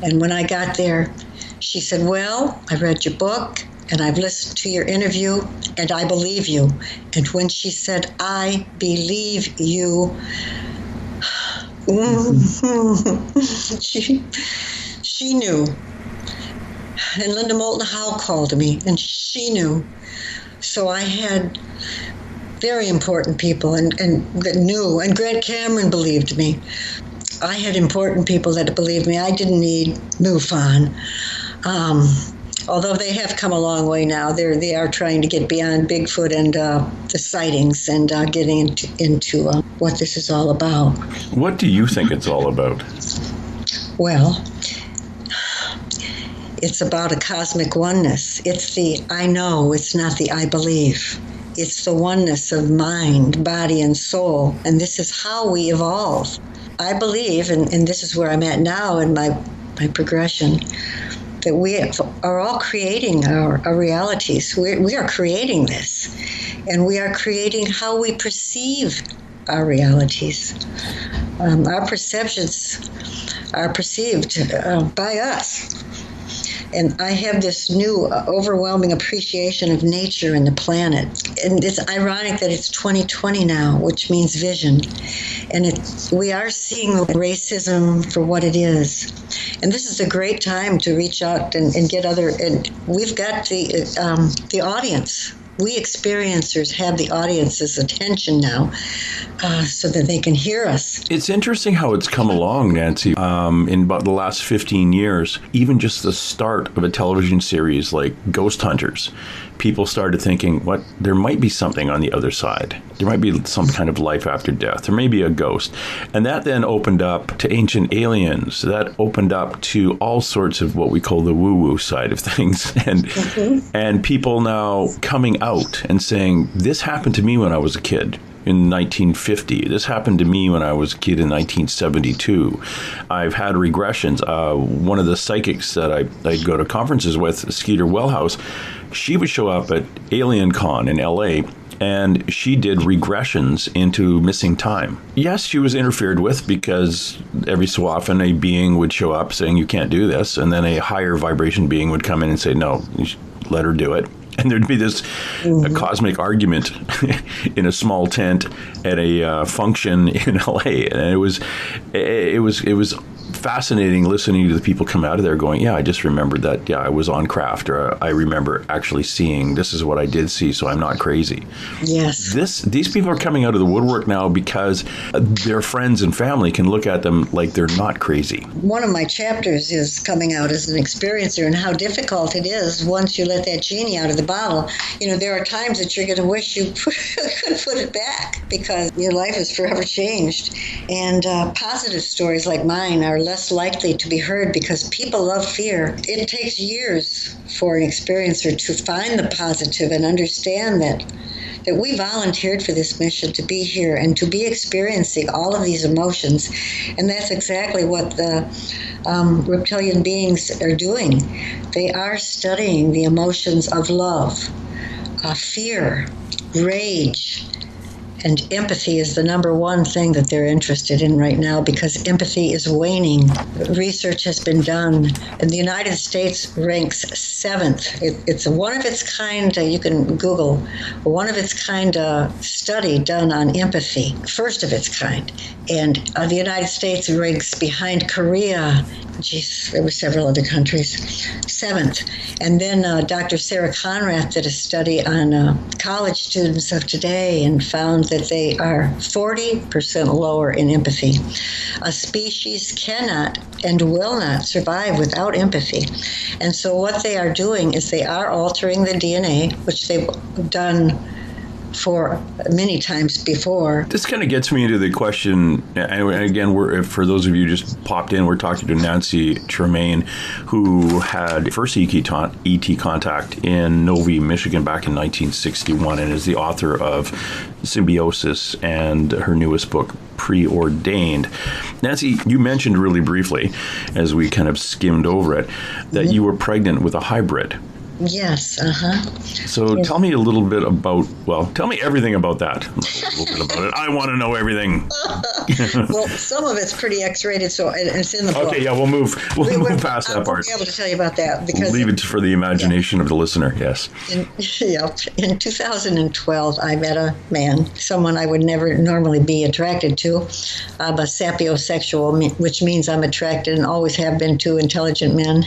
And when I got there, she said, well, I read your book and I've listened to your interview and I believe you. And when she said, I believe you, she knew. And Linda Moulton Howe called me, and she knew. So I had very important people and that knew, and Grant Cameron believed me. I had important people that believed me. I didn't need MUFON. Although they have come a long way now. They are trying to get beyond Bigfoot and the sightings and getting into what this is all about.
What do you think it's all about?
Well, it's about a cosmic oneness. It's the I know, it's not the I believe. It's the oneness of mind, body, and soul. And this is how we evolve. I believe, and this is where I'm at now in my progression, that we are all creating our realities. We are creating this. And we are creating how we perceive our realities. Our perceptions are perceived by us. And I have this new overwhelming appreciation of nature and the planet. And it's ironic that it's 2020 now, which means vision. And we are seeing racism for what it is. And this is a great time to reach out and get other, and we've got the audience. We experiencers have the audience's attention now so that they can hear us.
It's interesting how it's come along, Nancy, in about the last 15 years. Even just the start of a television series like Ghost Hunters, people started thinking, there might be something on the other side. There might be some kind of life after death. There may be a ghost. And that then opened up to ancient aliens. That opened up to all sorts of what we call the woo-woo side of things. And people now coming out and saying, this happened to me when I was a kid in 1950. This happened to me when I was a kid in 1972. I've had regressions. One of the psychics that I go to conferences with, Skeeter Wellhouse, she would show up at Alien Con in LA, and she did regressions into missing time. Yes, she was interfered with because every so often a being would show up saying, you can't do this, and then a higher vibration being would come in and say, no, you should let her do it. And there'd be this a cosmic argument in a small tent at a function in LA, and it was fascinating listening to the people come out of there going, yeah, I just remembered that, yeah, I was on craft, or I remember actually seeing, this is what I did see, so I'm not crazy.
Yes.
These people are coming out of the woodwork now because their friends and family can look at them like they're not crazy.
One of my chapters is coming out as an experiencer and how difficult it is once you let that genie out of the bottle. There are times that you're going to wish you could put it back because your life is forever changed. And positive stories like mine are less likely to be heard because people love fear. It takes years for an experiencer to find the positive and understand that we volunteered for this mission to be here and to be experiencing all of these emotions. And that's exactly what the reptilian beings are doing. They are studying the emotions of love, fear, rage, and empathy is the number one thing that they're interested in right now because empathy is waning. Research has been done, and the United States ranks 7th. It's a one-of-its-kind, you can Google, a one-of-its-kind study done on empathy, first of its kind. And the United States ranks behind Korea. There were several other countries. 7th. And then Dr. Sarah Conrath did a study on college students of today and found that they are 40% lower in empathy. A species cannot and will not survive without empathy. And so what they are doing is they are altering the DNA, which they've done for many times before.
This kind of gets me into the question, and again, for those of you who just popped in, we're talking to Nancy Tremaine, who had first ET contact in Novi, Michigan back in 1961, and is the author of Symbiosis and her newest book, Preordained. Nancy, you mentioned really briefly, as we kind of skimmed over it, that you were pregnant with a hybrid.
Yes,
So yes. Tell me a little bit about, tell me everything about that. A little bit about it. I want to know everything.
Well, some of it's pretty X-rated, so it's in the book.
Okay, yeah, we'll move past that part.
I'll be able to tell you about that. Because
leave it for the imagination of the listener, yes.
In 2012, I met a man, someone I would never normally be attracted to. I'm a sapiosexual, which means I'm attracted and always have been to intelligent men.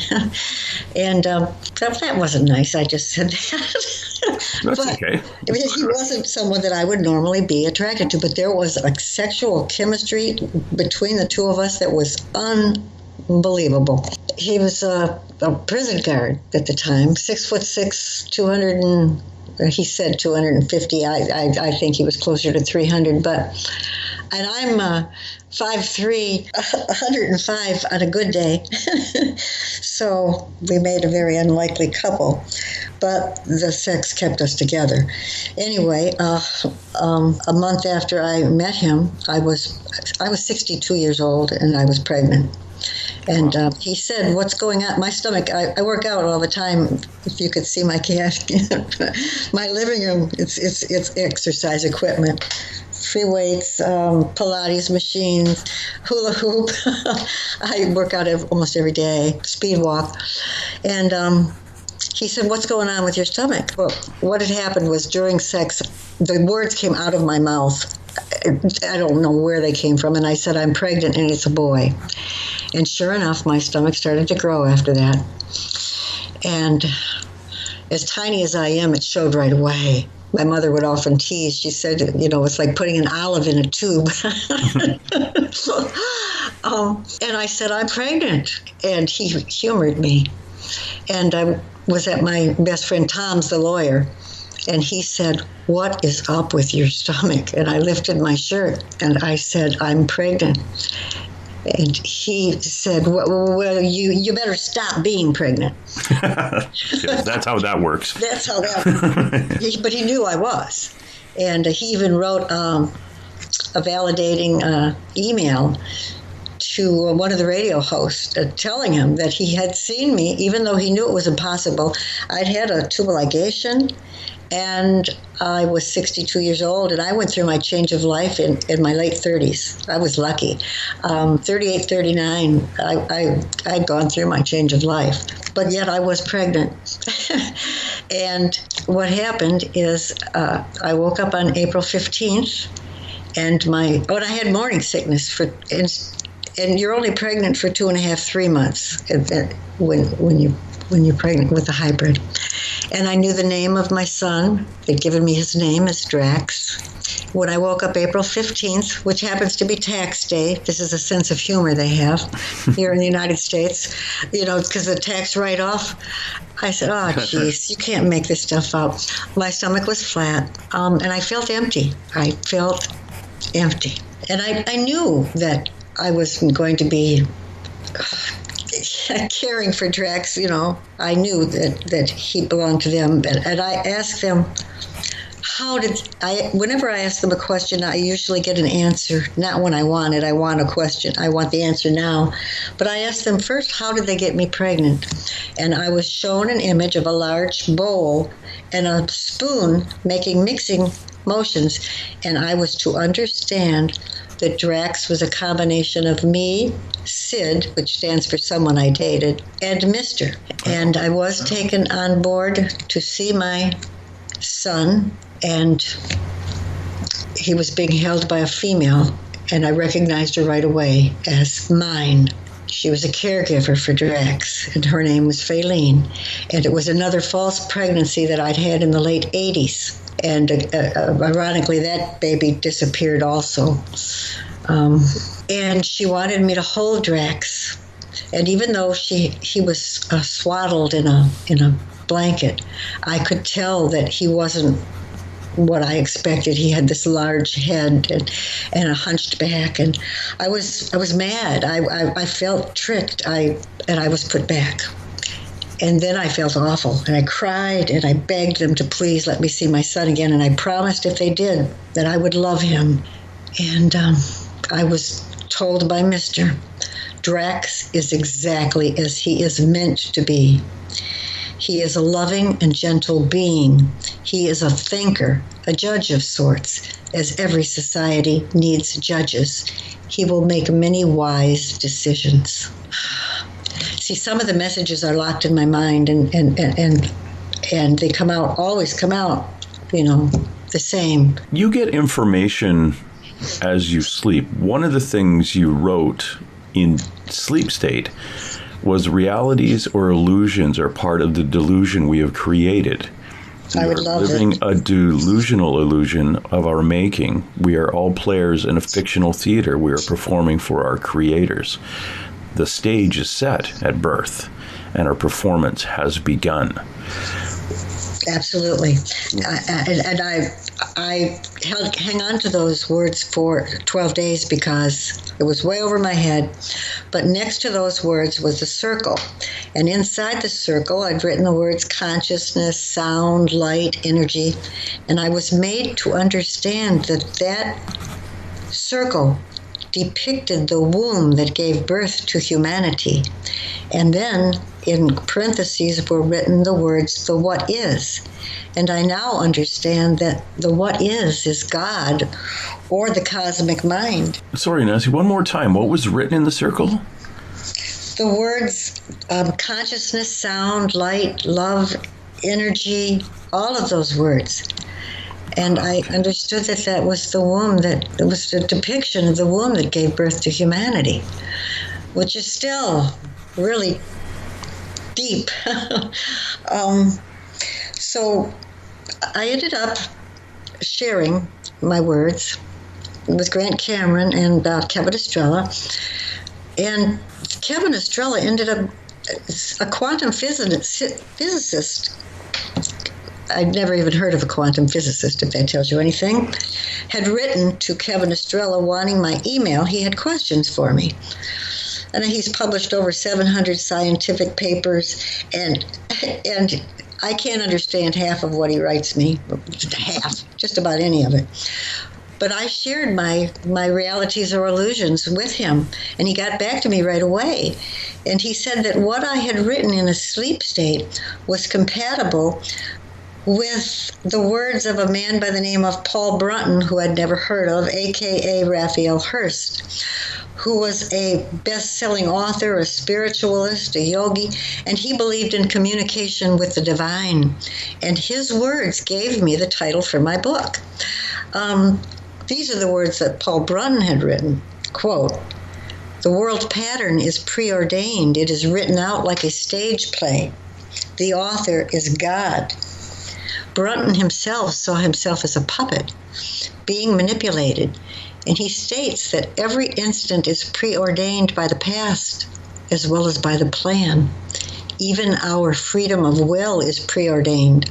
And that wasn't nice. I just said that.
That's okay.
He wasn't someone that I would normally be attracted to, but there was a sexual chemistry between the two of us that was unbelievable. He was a prison guard at the time, 6'6", he said 250. I think he was closer to 300, and I'm 5'3", 105 on a good day. So we made a very unlikely couple, but the sex kept us together. Anyway, a month after I met him, I was 62 years old and I was pregnant. And he said, "What's going on?" My stomach, I work out all the time. If you could see my my living room, it's exercise equipment free weights, Pilates machines, hula hoop. I work out almost every day, speed walk. And he said, "What's going on with your stomach?" Well, what had happened was during sex, the words came out of my mouth. I don't know where they came from. And I said, "I'm pregnant and it's a boy." And sure enough, my stomach started to grow after that. And as tiny as I am, it showed right away. My mother would often tease. She said, it's like putting an olive in a tube. And I said, "I'm pregnant." And he humored me. And I was at my best friend Tom's, the lawyer. And he said, "What is up with your stomach?" And I lifted my shirt and I said, "I'm pregnant." And he said, "Well, you better stop being pregnant."
That's how that works.
That's how that. But he knew I was, and he even wrote a validating email to one of the radio hosts, telling him that he had seen me, even though he knew it was impossible. I'd had a tubal ligation, and I was 62 years old, and I went through my change of life in my late 30s. I was lucky. 38, 39, I'd gone through my change of life, but yet I was pregnant. And what happened is I woke up on April 15th, and I had morning sickness and you're only pregnant for 2.5, 3 months when you're pregnant with a hybrid. And I knew the name of my son. They'd given me his name as Drax. When I woke up April 15th, which happens to be tax day, this is a sense of humor they have here in the United States, because the tax write-off, I said, "Oh, geez, you can't make this stuff up." My stomach was flat, and I felt empty. And I knew that I wasn't going to be caring for Drax. I knew that he belonged to them. And I asked them, whenever I ask them a question, I usually get an answer. Not when I want it. I want a question. I want the answer now. But I asked them first, how did they get me pregnant? And I was shown an image of a large bowl and a spoon mixing motions. And I was to understand that Drax was a combination of me, Sid, which stands for someone I dated, and Mr. And I was taken on board to see my son, and he was being held by a female, and I recognized her right away as mine. She was a caregiver for Drax, and her name was Faylene. And it was another false pregnancy that I'd had in the late 80s. And ironically, that baby disappeared also. And she wanted me to hold Drax. And even though he was swaddled in a blanket, I could tell that he wasn't what I expected. He had this large head and a hunched back, and I was mad. I felt tricked. And I was put back. And then I felt awful, and I cried, and I begged them to please let me see my son again, and I promised if they did that I would love him. And I was told by Mr. Drax is exactly as he is meant to be. He is a loving and gentle being. He is a thinker, a judge of sorts, as every society needs judges. He will make many wise decisions. See, some of the messages are locked in my mind, and they always come out, the same.
You get information as you sleep. One of the things you wrote in sleep state was realities or illusions are part of the delusion we have created.
I would love
living
it.
a delusional illusion of our making. We are all players in a fictional theater. We are performing for our creators. The stage is set at birth, and our performance has begun.
Absolutely. And I hang on to those words for 12 days because it was way over my head. But next to those words was a circle. And inside the circle, I'd written the words consciousness, sound, light, energy. And I was made to understand that circle depicted the womb that gave birth to humanity. And then in parentheses were written the words, the what is. And I now understand that the what is God or the cosmic mind.
Sorry, Nancy, one more time. What was written in the circle?
The words consciousness, sound, light, love, energy, all of those words. And I understood that that was the womb, that it was the depiction of the womb that gave birth to humanity, which is still really deep. So I ended up sharing my words with Grant Cameron and Kevin Estrella. And Kevin Estrella ended up a quantum physicist. I'd never even heard of a quantum physicist, if that tells you anything, had written to Kevin Estrella wanting my email. He had questions for me. And he's published over 700 scientific papers, and I can't understand half of what he writes me, just about any of it. But I shared my realities or illusions with him, and he got back to me right away. And he said that what I had written in a sleep state was compatible with the words of a man by the name of Paul Brunton, who I'd never heard of, a.k.a. Raphael Hurst, who was a best-selling author, a spiritualist, a yogi, and he believed in communication with the divine. And his words gave me the title for my book. These are the words that Paul Brunton had written. Quote, "The world pattern is preordained. It is written out like a stage play. The author is God." Brunton himself saw himself as a puppet being manipulated, and he states that every instant is preordained by the past as well as by the plan. Even our freedom of will is preordained.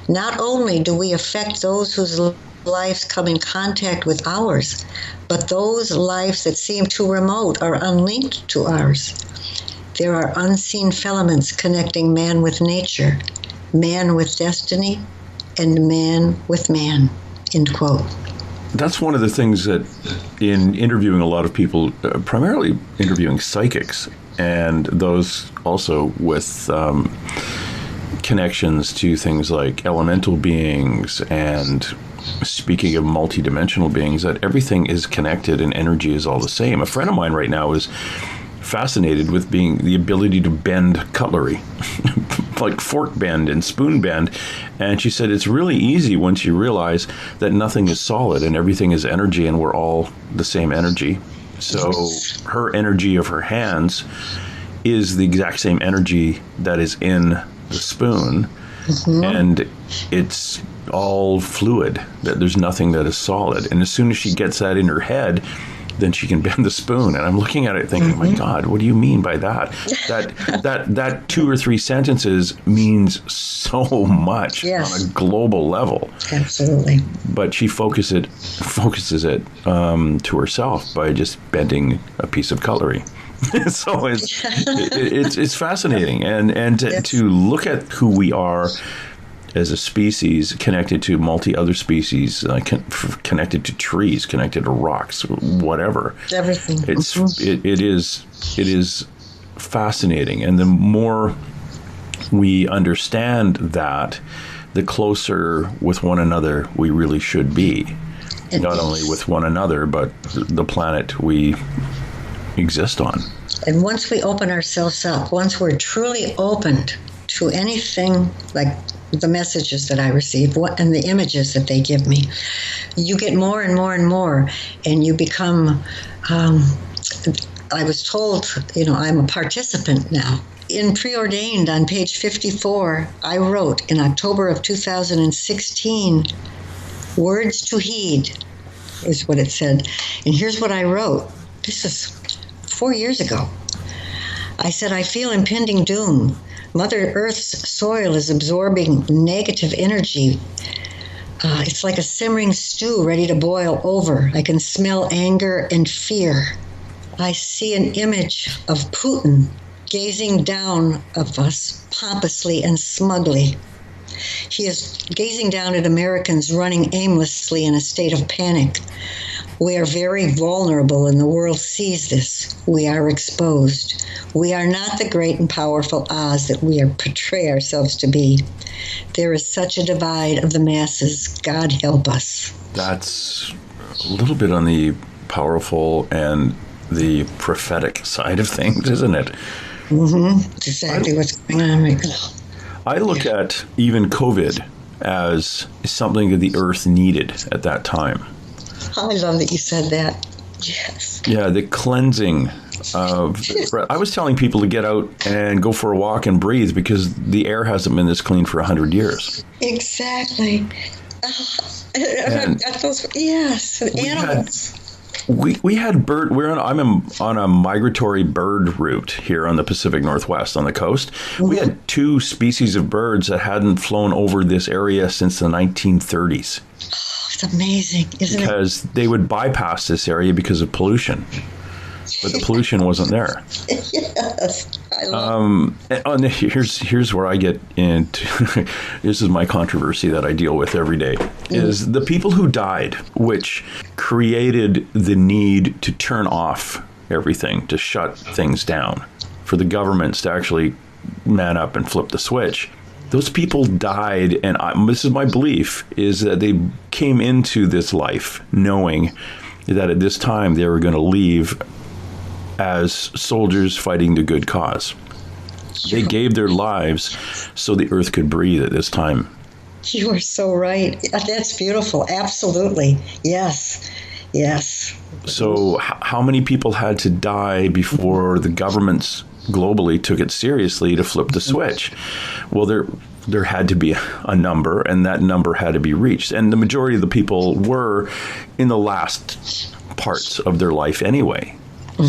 Not only do we affect those whose lives come in contact with ours, but those lives that seem too remote are unlinked to ours. There are unseen filaments connecting man with nature, man with destiny, and man with man, end quote.
That's one of the things that in interviewing a lot of people, primarily interviewing psychics, and those also with connections to things like elemental beings and speaking of multidimensional beings, that everything is connected and energy is all the same. A friend of mine right now is fascinated with the ability to bend cutlery, like fork bend and spoon bend. And she said it's really easy once you realize that nothing is solid and everything is energy and we're all the same energy. So her energy of her hands is the exact same energy that is in the spoon. Mm-hmm. And it's all fluid, that there's nothing that is solid. And as soon as she gets that in her head, then she can bend the spoon. And I'm looking at it thinking, mm-hmm. My God, what do you mean by that? That 2 or 3 sentences means so much on a global level.
Absolutely.
But she focuses it to herself by just bending a piece of cutlery. So it's fascinating. And to look at who we are as a species, connected to other species, connected to trees, connected to rocks, whatever.
Everything.
It is fascinating, and the more we understand that, the closer with one another we really should be. Not only with one another, but the planet we exist on.
And once we open ourselves up, once we're truly opened to anything like the messages that I receive and the images that they give me, you get more and more and more, and you become, I was told, I'm a participant now. In Preordained on page 54, I wrote in October of 2016, words to heed is what it said. And here's what I wrote. This is 4 years ago. I said, I feel impending doom. Mother Earth's soil is absorbing negative energy. It's like a simmering stew ready to boil over. I can smell anger and fear. I see an image of Putin gazing down at us pompously and smugly. He is gazing down at Americans running aimlessly in a state of panic. We are very vulnerable, and the world sees this. We are exposed. We are not the great and powerful Oz that we portray ourselves to be. There is such a divide of the masses. God help us.
That's a little bit on the powerful and the prophetic side of things, isn't it?
That's exactly what's going on right now.
I look at even COVID as something that the earth needed at that time.
I love that you said that. Yes.
Yeah, the cleansing of... I was telling people to get out and go for a walk and breathe because the air hasn't been this clean for 100 years.
Exactly.
And
yes, animals.
We had bird. I'm on a migratory bird route here on the Pacific Northwest on the coast. We had 2 species of birds that hadn't flown over this area since the 1930s.
Oh, it's amazing, isn't it?
Because they would bypass this area because of pollution. But the pollution wasn't there.
Yes, I love
here's where I get into. This is my controversy that I deal with every day. Is the people who died, which created the need to turn off everything, to shut things down, for the governments to actually man up and flip the switch. Those people died, and this is my belief, is that they came into this life knowing that at this time they were going to leave as soldiers fighting the good cause. They gave their lives so the earth could breathe at this time.
You are so right. That's beautiful. Absolutely. Yes. Yes.
So how many people had to die before the governments globally took it seriously to flip the switch? Well, there had to be a number, and that number had to be reached. And the majority of the people were in the last parts of their life anyway.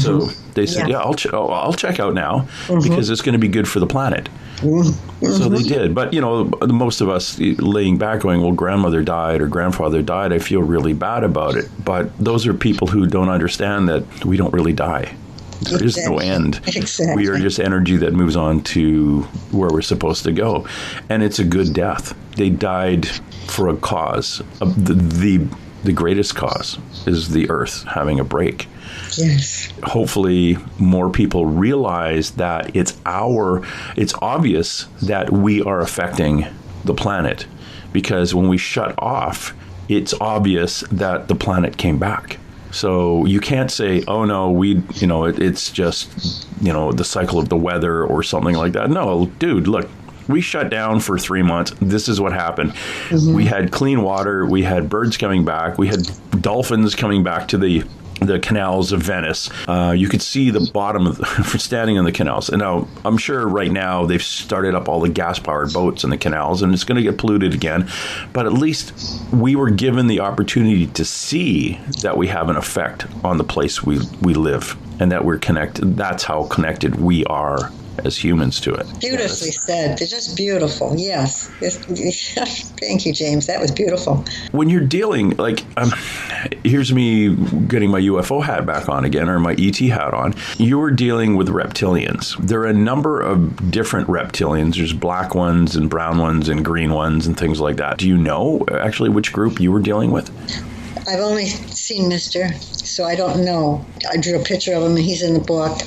So they said, I'll check out now because it's going to be good for the planet. So they did. But, most of us laying back going, well, grandmother died or grandfather died, I feel really bad about it. But those are people who don't understand that we don't really die. There is no end.
Exactly.
We are just energy that moves on to where we're supposed to go. And it's a good death. They died for a cause. The greatest cause is the earth having a break.
Yes.
Hopefully more people realize that it's obvious that we are affecting the planet, because when we shut off, it's obvious that the planet came back. So you can't say, oh no, it's just, the cycle of the weather or something like that. No, dude, look, we shut down for 3 months. This is what happened. We had clean water. We had birds coming back. We had dolphins coming back to the canals of Venice. You could see the bottom of for standing on the canals. And now I'm sure right now they've started up all the gas-powered boats in the canals, and it's going to get polluted again. But at least we were given the opportunity to see that we have an effect on the place we live, and that we're connected. That's how connected we are as humans to it.
Beautifully said. They're just beautiful. Yes. Thank you, James. That was beautiful.
When you're dealing, here's me getting my UFO hat back on again, or my ET hat on. You were dealing with reptilians. There are a number of different reptilians. There's black ones and brown ones and green ones and things like that. Do you know actually which group you were dealing with?
I've only seen Mr., so I don't know. I drew a picture of him, and he's in the book.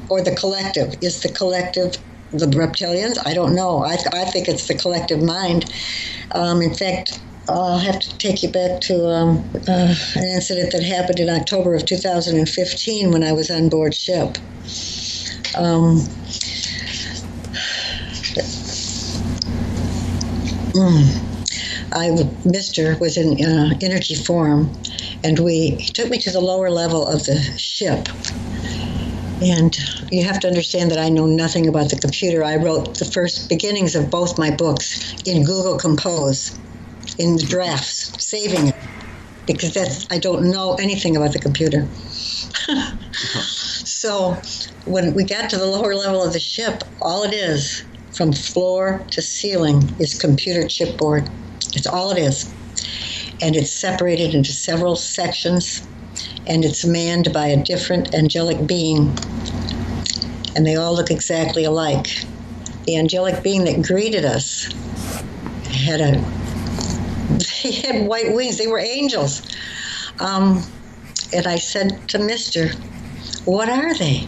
Or the collective. Is the collective the reptilians? I don't know. I think it's the collective mind. In fact, I'll have to take you back to an incident that happened in October of 2015 when I was on board ship. Mr. was in energy form, and he took me to the lower level of the ship. And you have to understand that I know nothing about the computer. I wrote the first beginnings of both my books in Google Compose, in the drafts, saving it, because I don't know anything about the computer. So when we got to the lower level of the ship, all it is, from floor to ceiling, is computer chipboard. It's all it is. And it's separated into several sections, and it's manned by a different angelic being. And they all look exactly alike. The angelic being that greeted us they had white wings. They were angels. And I said to Mister, what are they?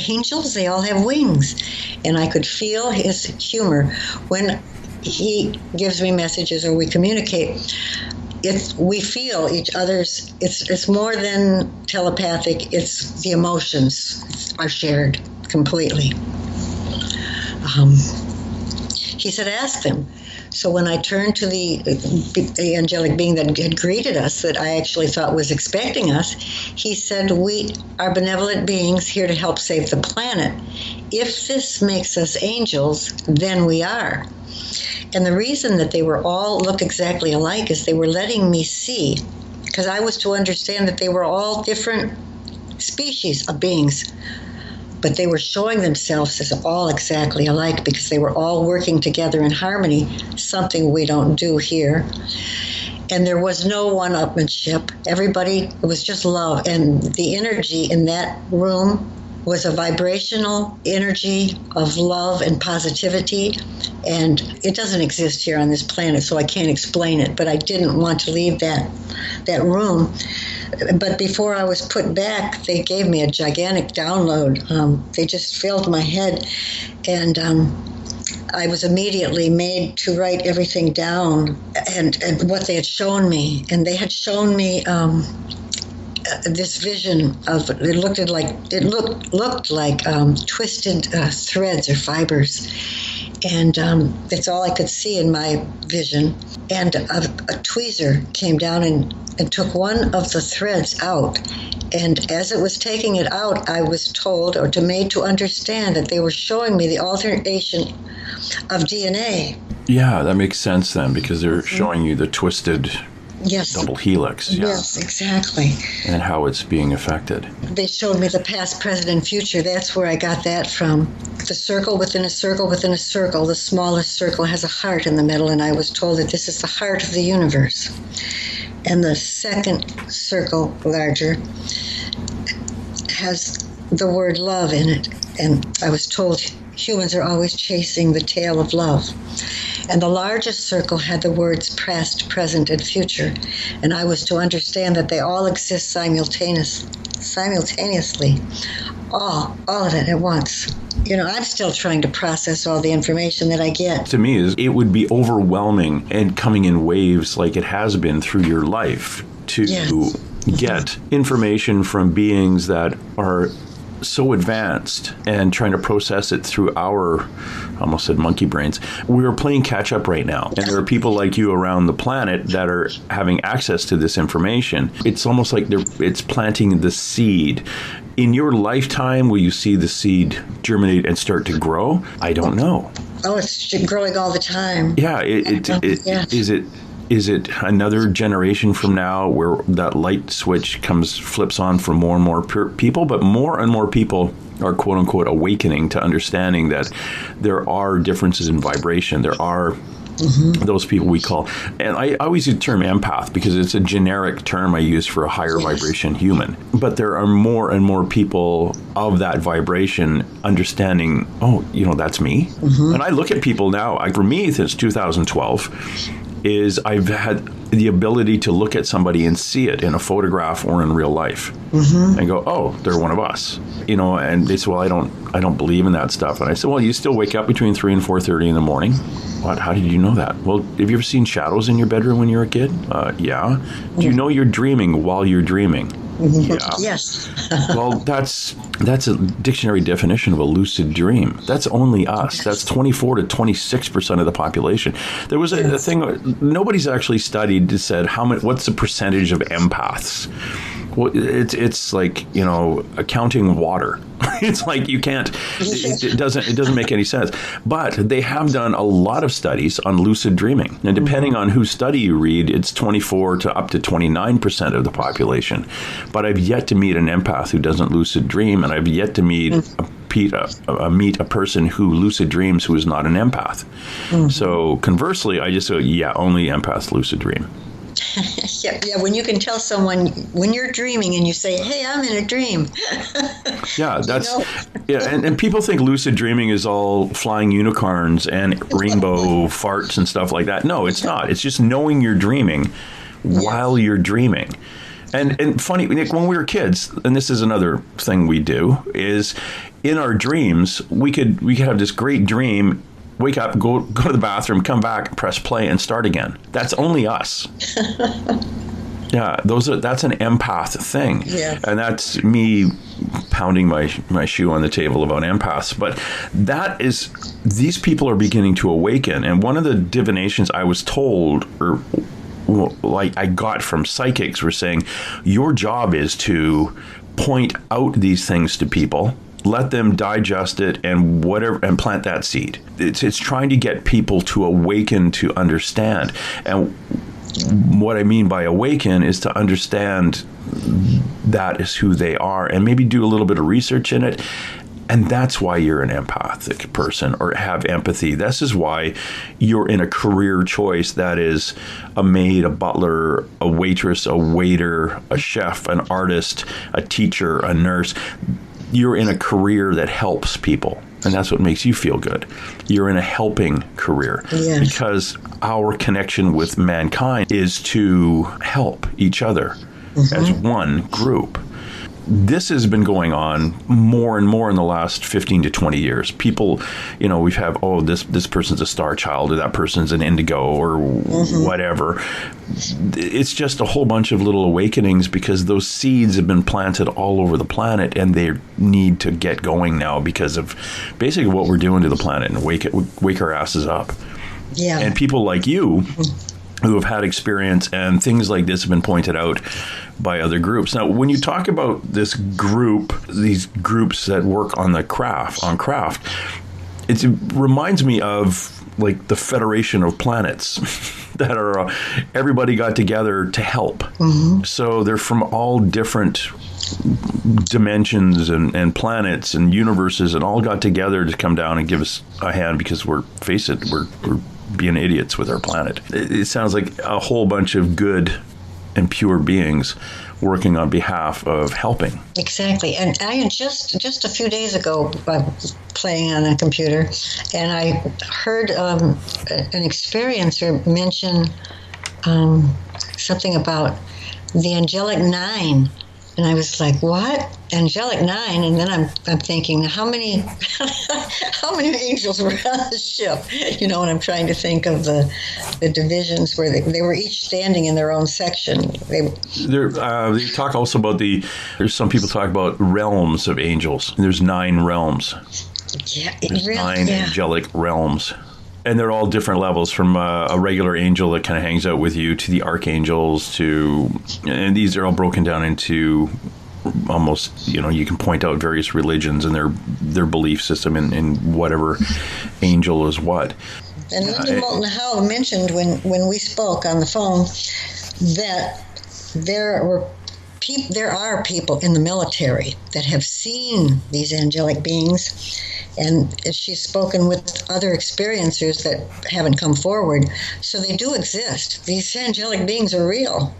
Angels? They all have wings. And I could feel his humor when he gives me messages or we communicate. We feel each other's, it's more than telepathic, it's the emotions are shared completely. He said, ask them. So when I turned to the angelic being that had greeted us, that I actually thought was expecting us, he said, we are benevolent beings here to help save the planet. If this makes us angels, then we are. And the reason that they were all looked exactly alike is they were letting me see, because I was to understand that they were all different species of beings. But they were showing themselves as all exactly alike because they were all working together in harmony, something we don't do here. And there was no one-upmanship. Everybody, it was just love. And the energy in that room was a vibrational energy of love and positivity. And it doesn't exist here on this planet, so I can't explain it. But I didn't want to leave that room. But before I was put back, they gave me a gigantic download. They just filled my head, and I was immediately made to write everything down and what they had shown me. And they had shown me this vision of it looked like twisted threads or fibers. And that's all I could see in my vision. And a tweezer came down and took one of the threads out. And as it was taking it out, I was told or made to understand that they were showing me the alternation of DNA.
Yeah, that makes sense then, because they're showing you the twisted double helix. Yeah.
Yes, exactly.
And how it's being affected.
They showed me the past, present, and future. That's where I got that from. The circle within a circle within a circle. The smallest circle has a heart in the middle, and I was told that this is the heart of the universe. And the second circle, larger, has the word love in it. And I was told humans are always chasing the tail of love. And the largest circle had the words past, present, and future. And I was to understand that they all exist simultaneously. All of it at once. You know, I'm still trying to process all the information that I get.
To me, it would be overwhelming and coming in waves like it has been through your life to get information from beings that are so advanced and trying to process it through our, I almost said monkey brains. We're playing catch up right now. And there are people like you around the planet that are having access to this information. It's almost like it's planting the seed. In your lifetime, will you see the seed germinate and start to grow? I don't know.
Oh, it's growing all the time.
Yeah. Is it another generation from now where that light switch flips on for more and more people, but more and more people are quote unquote awakening to understanding that there are differences in vibration. There are those people we call, and I always use the term empath because it's a generic term I use for a higher vibration human. But there are more and more people of that vibration understanding, that's me. And I look at people now, for me, since 2012, is I've had the ability to look at somebody and see it in a photograph or in real life and go, oh, they're one of us, and they say, well, I don't believe in that stuff. And I said, well, you still wake up between 3 and 4:30 in the morning. What? How did you know that? Well, have you ever seen shadows in your bedroom when you were a kid? Yeah. Do you know you're dreaming while you're dreaming? Yeah.
Yes.
Well, that's a dictionary definition of a lucid dream. That's only us. That's 24 to 26% of the population. There was a thing nobody's actually studied that said what's the percentage of empaths. Well, it's like, accounting water. It's like you can't. It doesn't make any sense. But they have done a lot of studies on lucid dreaming, and depending on whose study you read, it's 24 to up to 29% of the population. But I've yet to meet an empath who doesn't lucid dream, and I've yet to meet a person who lucid dreams who is not an empath. So conversely, I just say, only empaths lucid dream.
Yeah, when you can tell someone when you're dreaming and you say, hey, I'm in a dream.
Yeah, and people think lucid dreaming is all flying unicorns and rainbow farts and stuff like that. No, it's not. It's just knowing you're dreaming while you're dreaming. And funny, Nick, when we were kids, and this is another thing we do, is in our dreams, we could have this great dream, wake up, go to the bathroom, come back, press play, and start again. That's only us. Yeah, that's an empath thing.
Yeah.
And that's me pounding my shoe on the table about empaths. But these people are beginning to awaken. And one of the divinations I was told, or like I got from psychics, were saying, your job is to point out these things to people, let them digest it, and whatever, and plant that seed. It's trying to get people to awaken, to understand. And what I mean by awaken is to understand that is who they are, and maybe do a little bit of research in it. And that's why you're an empathic person, or have empathy. This is why you're in a career choice that is a maid, a butler, a waitress, a waiter, a chef, an artist, a teacher, a nurse. You're in a career that helps people. And that's what makes you feel good. You're in a helping career.
Yes.
Because our connection with mankind is to help each other as one group. This has been going on more and more in the last 15 to 20 years. People, we've had, this person's a star child, or that person's an indigo, or whatever. It's just a whole bunch of little awakenings, because those seeds have been planted all over the planet, and they need to get going now because of basically what we're doing to the planet, and wake our asses up.
Yeah.
And people like you, who have had experience, and things like this have been pointed out by other groups. Now, when you talk about these groups that work on craft, it reminds me of like the Federation of Planets that are everybody got together to help. So they're from all different dimensions and planets and universes, and all got together to come down and give us a hand, because we're being idiots with our planet. It sounds like a whole bunch of good and pure beings working on behalf of helping.
Exactly. And I had just a few days ago, playing on a computer, and I heard an experiencer mention something about the angelic 9. And I was like, what? Angelic 9? And then I'm thinking, how many angels were on the ship? And I'm trying to think of the divisions where they were each standing in their own section. They
talk also about there's some people talk about realms of angels. There's 9 realms.
Yeah,
there's 9 angelic realms. And they're all different levels, from a regular angel that kind of hangs out with you, to the archangels, and these are all broken down into almost, you can point out various religions and their belief system in whatever angel is what.
And Linda Moulton Howe mentioned when we spoke on the phone that there are people in the military that have seen these angelic beings. And she's spoken with other experiencers that haven't come forward. So they do exist. These angelic beings are real.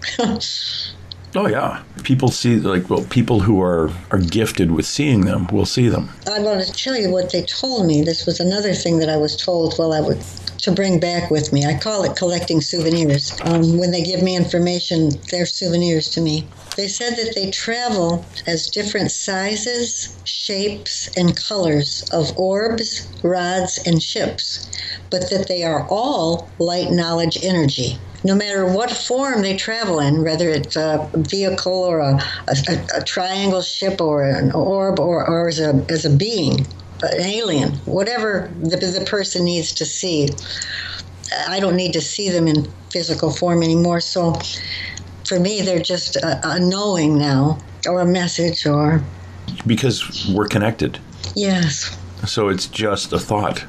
Oh, yeah. People see, people who are gifted with seeing them will see them.
I want to tell you what they told me. This was another thing that I was told to bring back with me. I call it collecting souvenirs. When they give me information, they're souvenirs to me. They said that they travel as different sizes, shapes, and colors of orbs, rods, and ships, but that they are all light knowledge energy. No matter what form they travel in, whether it's a vehicle or a triangle ship or an orb or as a being, an alien, whatever the person needs to see. I don't need to see them in physical form anymore, so for me, they're just a knowing now, or a message, or...
Because we're connected.
Yes.
So it's just a thought.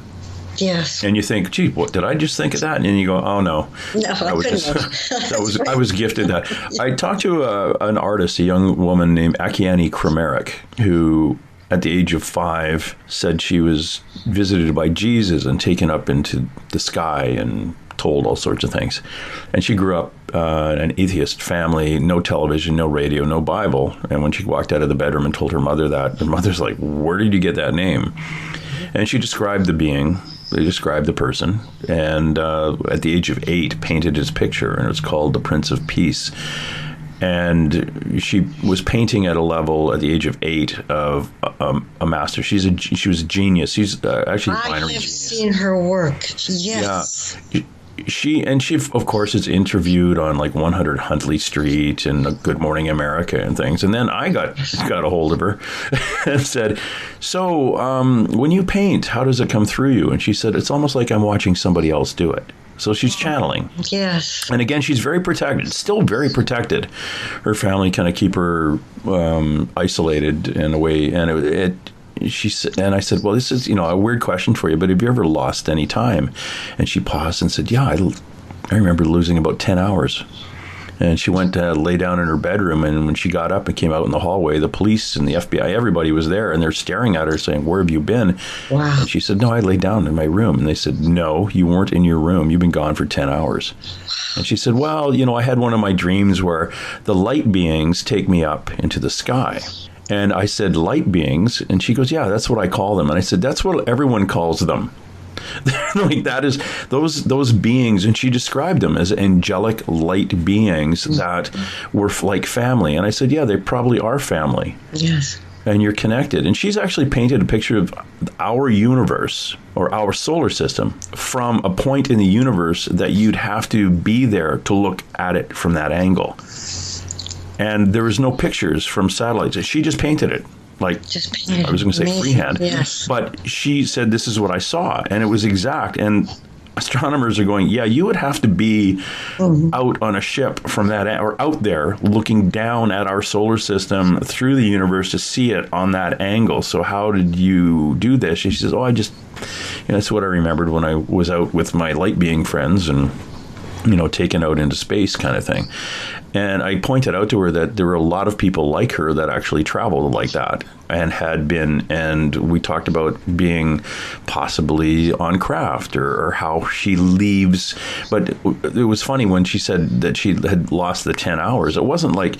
Yes.
And you think, gee, what, did I just think of that? And then you go, oh, no.
No, I
was gifted that. I talked to an artist, a young woman named Akiane Krameric, who at the age of 5 said she was visited by Jesus and taken up into the sky and told all sorts of things. And she grew up in an atheist family, no television, no radio, no Bible. And when she walked out of the bedroom and told her mother that, her mother's like, where did you get that name? And she described the being. They described the person. And at the age of 8, painted his picture. And it was called The Prince of Peace. And she was painting at a level at the age of 8 of a master. She was a genius. She's actually a binary genius.
I have seen her work. Yes.
Yeah. She of course is interviewed on like 100 Huntley Street and Good Morning America and things. And then I got a hold of her and said, "So when you paint, how does it come through you?" And she said, "It's almost like I'm watching somebody else do it." So she's channeling.
Yes.
And again, she's very protected, still very protected. Her family kind of keep her isolated in a way. And she said, and I said, "Well, this is, a weird question for you, but have you ever lost any time?" And she paused and said, "Yeah, I remember losing about 10 hours." And she went to lay down in her bedroom, and when she got up and came out in the hallway, the police and the FBI, everybody was there, and they're staring at her saying, "Where have you been?"
Wow.
And she said, "No, I laid down in my room." And they said, "No, you weren't in your room. You've been gone for 10 hours. And she said, "Well, I had one of my dreams where the light beings take me up into the sky." And I said, "Light beings?" And she goes, "Yeah, that's what I call them." And I said, "That's what everyone calls them." Like that is those beings, and she described them as angelic light beings that were like family. And I said, "Yeah, they probably are family."
Yes.
And you're connected. And she's actually painted a picture of our universe or our solar system from a point in the universe that you'd have to be there to look at it from that angle. And there was no pictures from satellites. She just painted it. Like, I was going to say
amazing.
Freehand,
yes.
But she said, "This is what I saw," and it was exact. And astronomers are going, "Yeah, you would have to be out on a ship from that, or out there looking down at our solar system through the universe to see it on that angle. So how did you do this?" And she says, "Oh, that's what I remembered when I was out with my light being friends and, taken out into space kind of thing." And I pointed out to her that there were a lot of people like her that actually traveled like that and had been, and we talked about being possibly on craft or how she leaves. But it was funny when she said that she had lost the 10 hours. It wasn't like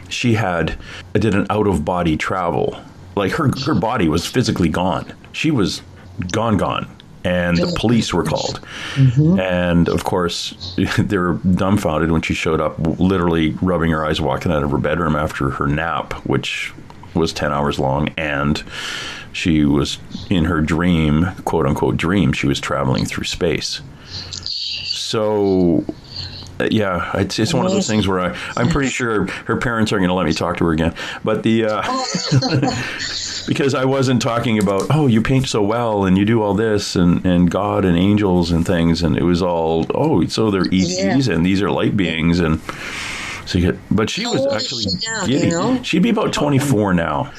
she did an out-of-body travel. Like her body was physically gone. She was gone. And the police were called. Mm-hmm. And, of course, they were dumbfounded when she showed up, literally rubbing her eyes, walking out of her bedroom after her nap, which was 10 hours long. And she was in her dream, quote-unquote dream, she was traveling through space. So, yeah, it's one of those things where I'm pretty sure her parents aren't going to let me talk to her again. But because I wasn't talking about, "Oh, you paint so well and you do all this and God and angels and things." And it was all, "Oh, so they're ETs and these are light beings." And so but she was actually giddy. She'd be about 24 now,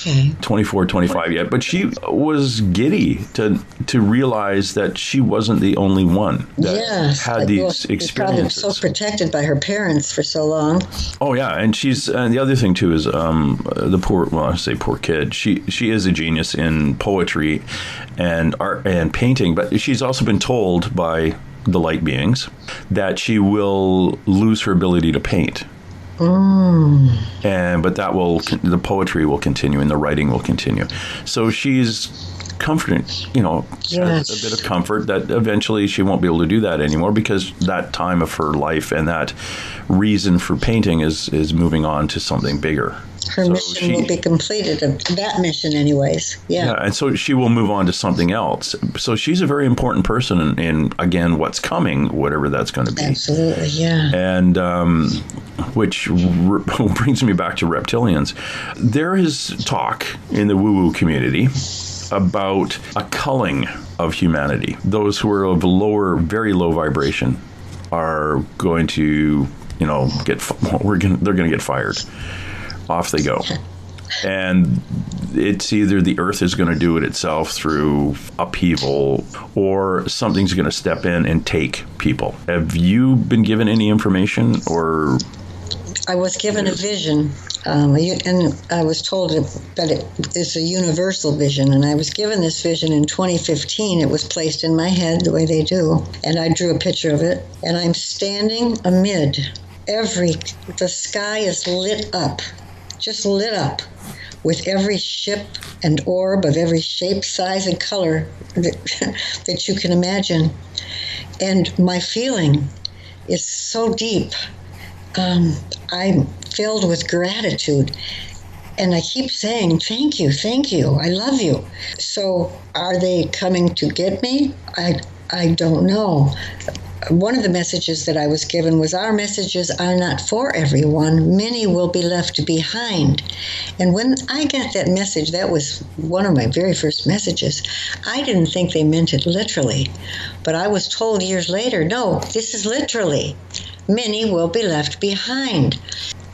24, 25 yet. But she was giddy to realize that she wasn't the only one that had these experiences.
Probably so protected by her parents for so long.
Oh yeah, and the other thing too is the poor kid. She is a genius in poetry and art and painting, but she's also been told by the light beings that she will lose her ability to paint. But the poetry will continue and the writing will continue. So she's comforting, has a bit of comfort that eventually she won't be able to do that anymore because that time of her life and that reason for painting is moving on to something bigger.
Her mission will be completed, that mission anyways. Yeah,
and so she will move on to something else. So she's a very important person in again, what's coming, whatever that's going to be.
Absolutely, yeah.
And which brings me back to reptilians. There is talk in the woo-woo community about a culling of humanity. Those who are of very low vibration are going to, they're going to get fired. Off they go. And it's either the earth is going to do it itself through upheaval or something's going to step in and take people. Have you been given any information or?
I was given a vision, and I was told that it is a universal vision, and I was given this vision in 2015. It was placed in my head the way they do, and I drew a picture of it, and I'm standing amid the sky is lit up, just lit up with every ship and orb of every shape, size, and color that you can imagine. And my feeling is so deep. I'm filled with gratitude. And I keep saying, thank you, I love you. So are they coming to get me? I don't know. One of the messages that I was given was, our messages are not for everyone. Many will be left behind. And when I got that message, that was one of my very first messages. I didn't think they meant it literally. But I was told years later, no, this is literally. Many will be left behind.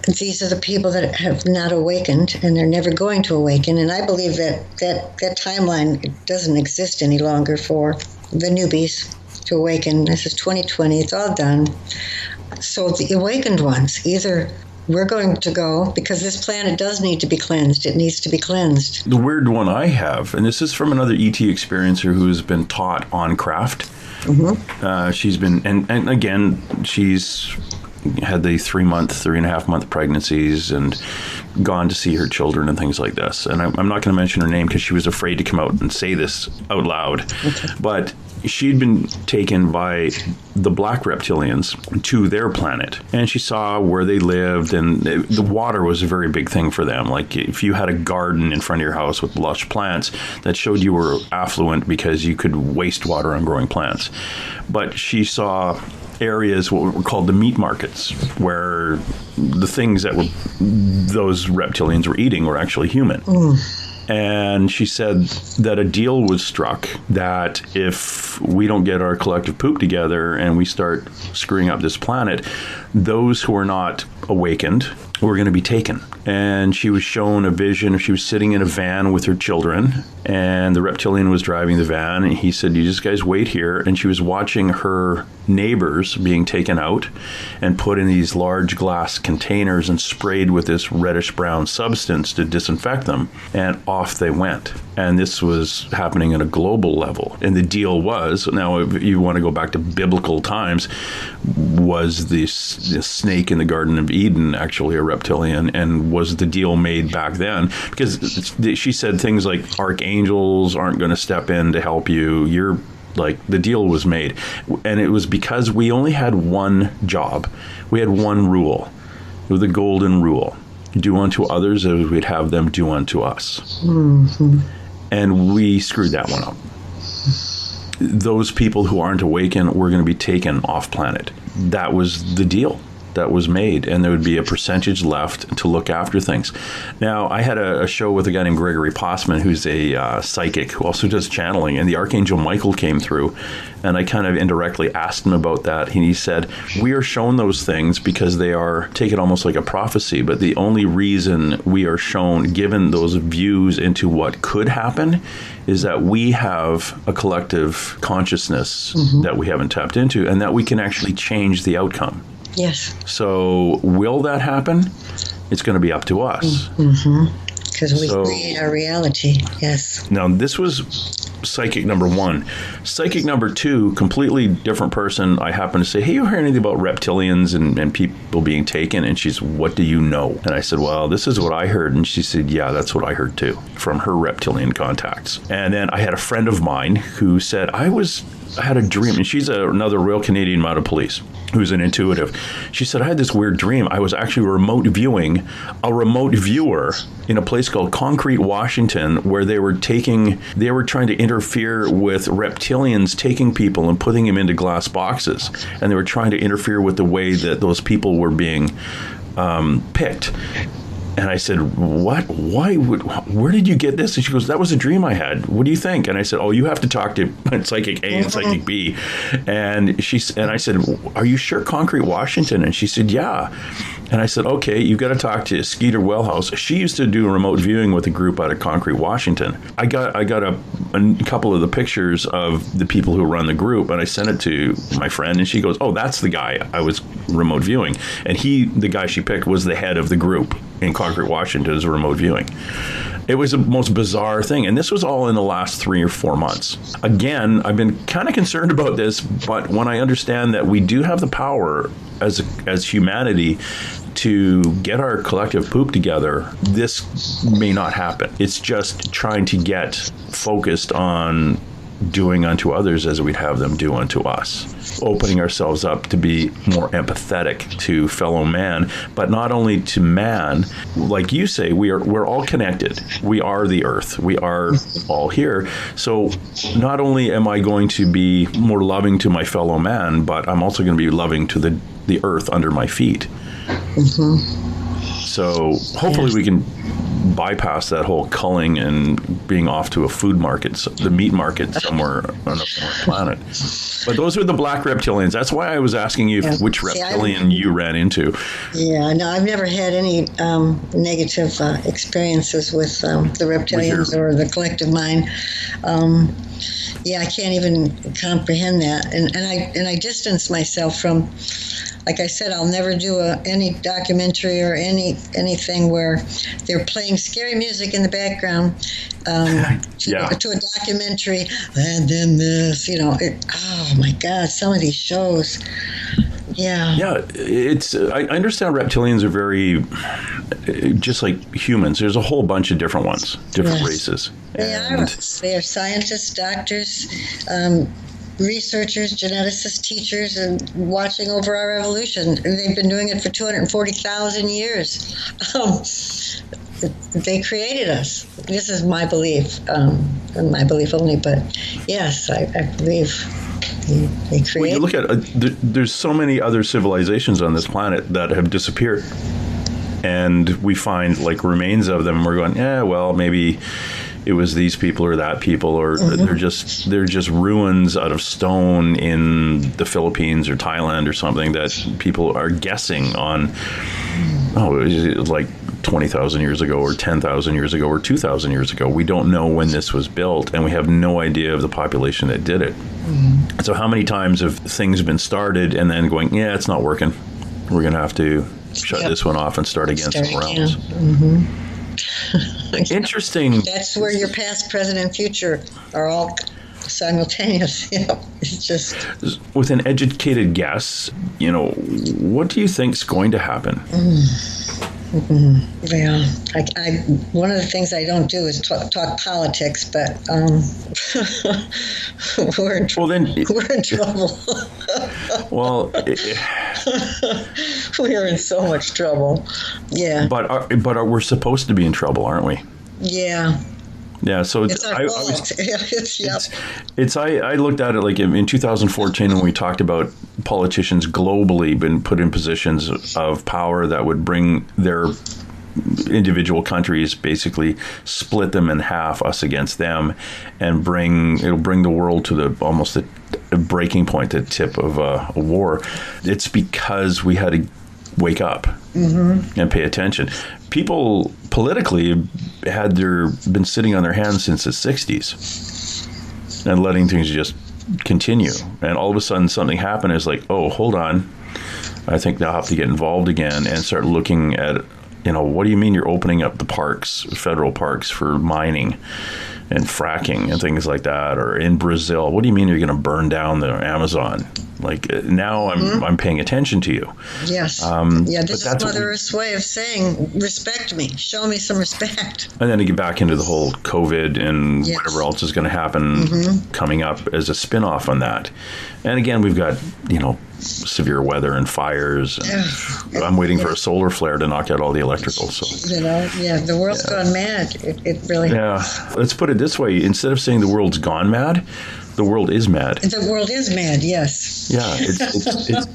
These are the people that have not awakened, and they're never going to awaken. And I believe that timeline doesn't exist any longer for the newbies to awaken. This is 2020. It's all done. So the awakened ones, either we're going to go, because this planet does need to be cleansed. It needs to be cleansed.
The weird one I have, and this is from another ET experiencer who's been taught on craft. Mm-hmm. She's been, and again, she's had the 3.5 month pregnancies and gone to see her children and things like this. And I'm not going to mention her name because she was afraid to come out and say this out loud. Okay. But she'd been taken by the black reptilians to their planet, and she saw where they lived, and the water was a very big thing for them. Like if you had a garden in front of your house with lush plants, that showed you were affluent because you could waste water on growing plants. But she saw areas, what were called the meat markets, where the things that those reptilians were eating were actually human. And she said that a deal was struck that if we don't get our collective poop together and we start screwing up this planet, those who are not awakened were going to be taken. And she was shown a vision. She was sitting in a van with her children, and the reptilian was driving the van, and he said, you just guys wait here. And she was watching her neighbors being taken out and put in these large glass containers and sprayed with this reddish brown substance to disinfect them, and off they went. And this was happening at a global level. And the deal was, now if you want to go back to biblical times, was this snake in the Garden of Eden actually a reptilian, and was the deal made back then? Because she said things like archangels aren't going to step in to help you. You're like, the deal was made. And it was because we only had one job. We had one rule. It was the golden rule. Do unto others as we'd have them do unto us. Mm-hmm. And we screwed that one up. Those people who aren't awakened were going to be taken off planet. That was the deal that was made, and there would be a percentage left to look after things. Now, I had a show with a guy named Gregory Possiman, who's a psychic who also does channeling, and the Archangel Michael came through, and I kind of indirectly asked him about that, and he said, we are shown those things because they are taken almost like a prophecy, but the only reason we are shown, given those views into what could happen, is that we have a collective consciousness that we haven't tapped into, and that we can actually change the outcome.
Yes.
So will that happen? It's going to be up to us.
Because we create our reality. Yes.
Now, this was psychic number one. Psychic number two, completely different person. I happened to say, hey, you heard anything about reptilians and people being taken? And she's, what do you know? And I said, well, this is what I heard. And she said, yeah, that's what I heard too, from her reptilian contacts. And then I had a friend of mine who said, I had a dream, and she's another Royal Canadian Mounted Police who's an intuitive. She said, I had this weird dream. I was actually remote viewing a remote viewer in a place called Concrete, Washington, where they were trying to interfere with reptilians taking people and putting them into glass boxes. And they were trying to interfere with the way that those people were being picked. And I said, what? Where did you get this? And she goes, that was a dream I had. What do you think? And I said, oh, you have to talk to Psychic A and Psychic B. And I said, are you sure Concrete, Washington? And she said, yeah. And I said, okay, you've got to talk to Skeeter Wellhouse. She used to do remote viewing with a group out of Concrete, Washington. I got a couple of the pictures of the people who run the group, and I sent it to my friend, and she goes, oh, that's the guy I was remote viewing. And the guy she picked, was the head of the group in Concrete, Washington, as a remote viewing. It was the most bizarre thing. And this was all in the last 3 or 4 months. Again, I've been kind of concerned about this, but when I understand that we do have the power as humanity to get our collective poop together, this may not happen. It's just trying to get focused on doing unto others as we'd have them do unto us. Opening ourselves up to be more empathetic to fellow man, but not only to man. Like you say, we're all connected. We are the earth. We are all here. So not only am I going to be more loving to my fellow man, but I'm also going to be loving to the earth under my feet. So hopefully we can bypass that whole culling and being off to a food market, the meat market somewhere on a foreign planet. But those are the black reptilians. That's why I was asking you which reptilian you ran into.
Yeah, no, I've never had any negative experiences with the reptilians or the collective mind. I can't even comprehend that, and I distance myself from. Like I said, I'll never do any documentary or anything where they're playing scary music in the background to a documentary, and then this, oh my God, some of these shows. Yeah, I understand reptilians are very, just like humans. There's a whole bunch of different ones, different races. They are scientists, doctors, researchers, geneticists, teachers, and watching over our evolution. They've been doing it for 240,000 years. They created us. This is my belief, and my belief only, but yes, I believe they created.
When you look at there's so many other civilizations on this planet that have disappeared, and we find like remains of them, and we're going, well, maybe it was these people or that people, or they're just ruins out of stone in the Philippines or Thailand or something that people are guessing on. It was like 20,000 years ago or 10,000 years ago or 2,000 years ago. We don't know when this was built, and we have no idea of the population that did it. So how many times have things been started and then going, it's not working. We're going to have to shut this one off and start again somewhere else. Interesting.
That's where your past, present, and future are all simultaneous. It's just
with an educated guess. What do you think's going to happen?
Well, I one of the things I don't do is talk politics, but we're in trouble.
Well,
we are in so much trouble. Yeah.
But we're supposed to be in trouble, aren't we?
Yeah.
Yeah, so
it's our fault.
I looked at it like in 2014 when we talked about politicians globally been put in positions of power that would bring their individual countries, basically split them in half, us against them, and it'll bring the world to almost a breaking point, the tip of a war. It's because we had to wake up and pay attention. People politically been sitting on their hands since the 60s and letting things just continue. And all of a sudden something happened. It's like, oh, hold on. I think they'll have to get involved again and start looking at, what do you mean you're opening up the parks, federal parks, for mining and fracking and things like that? Or in Brazil, what do you mean you're going to burn down the Amazon? Like now I'm paying attention to you.
Yes. This is Mother Earth's way of saying, respect me, show me some respect.
And then to get back into the whole COVID and whatever else is going to happen coming up as a spin-off on that. And again, we've got, severe weather and fires. And I'm waiting for a solar flare to knock out all the electrical. So
the world's gone mad. It really.
Yeah. Let's put it this way. Instead of saying the world's gone mad, the world is mad.
The world is mad, yes.
Yeah,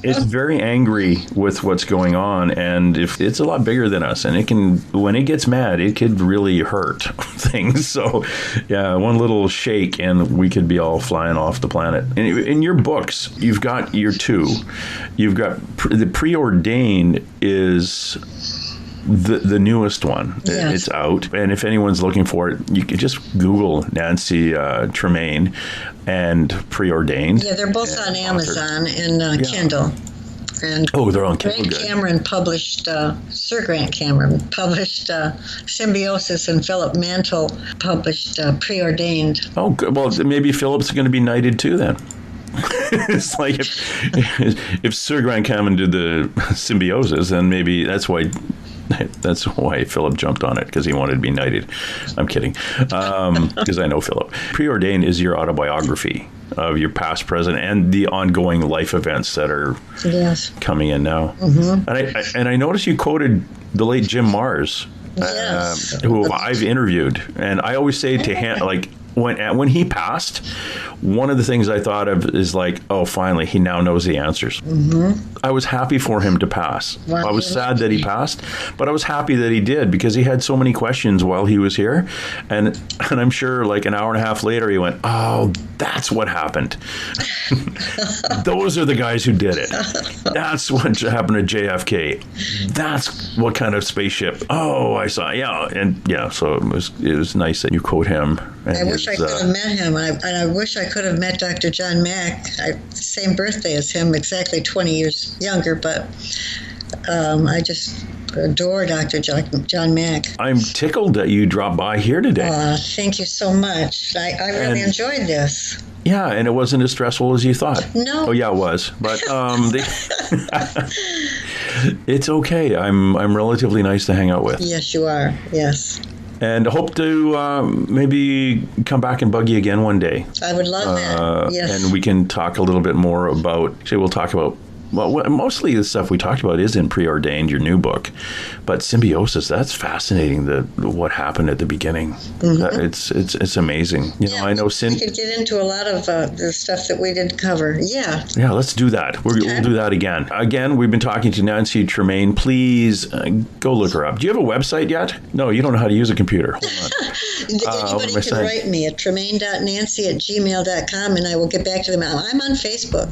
it's very angry with what's going on, and if it's a lot bigger than us, and when it gets mad, it could really hurt things. So, one little shake, and we could be all flying off the planet. And in your books, you've got your two. You've got the Preordained is the newest one. Yes. It's out, and if anyone's looking for it, you can just Google Nancy Tremaine and Preordained.
Yeah, they're both on Amazon and Kindle. And
they're on Kindle.
Grant Cameron published, Sir Grant Cameron published Symbiosis, and Philip Mantle published Preordained.
Oh, good. Well, maybe Philip's going to be knighted too then. It's like if Sir Grant Cameron did the Symbiosis, then maybe that's why That's why Philip jumped on it, because he wanted to be knighted. I'm kidding, because I know Philip. Preordained is your autobiography of your past, present, and the ongoing life events that are coming in now. And I noticed you quoted the late Jim Mars, who I've interviewed, and I always say to him, like, when he passed, one of the things I thought of is like, oh, finally, he now knows the answers. I was happy for him to pass. I was sad that he passed, but I was happy that he did, because he had so many questions while he was here. And I'm sure like an hour and a half later, he went, oh, that's what happened. Those are the guys who did it. That's what happened to JFK. That's what kind of spaceship. Oh, I saw. Yeah. And yeah, so it was nice that you quote him.
I wish I could have met him, and I wish I could have met Dr. John Mack. Same birthday as him, exactly 20 years younger, but I just adore Dr. John Mack.
I'm tickled that you dropped by here today.
Thank you so much. I really enjoyed this.
Yeah, and it wasn't as stressful as you thought.
No.
Oh, yeah, it was. But it's okay. I'm relatively nice to hang out with.
Yes, you are. Yes.
And I hope to maybe come back and bug you again one day.
I would love that. Yes.
And we can talk a little bit more about, we'll talk about, well, mostly the stuff we talked about is in Preordained, your new book. But symbiosis, that's fascinating, what happened at the beginning. It's amazing. You know, I know
we could get into a lot of the stuff that we didn't cover. Yeah,
let's do that. We'll do that again. Again, we've been talking to Nancy Tremaine. Please go look her up. Do you have a website yet? No, you don't know how to use a computer. Hold on.
Anybody can write me at tremaine.nancy@gmail.com, and I will get back to them. I'm on Facebook.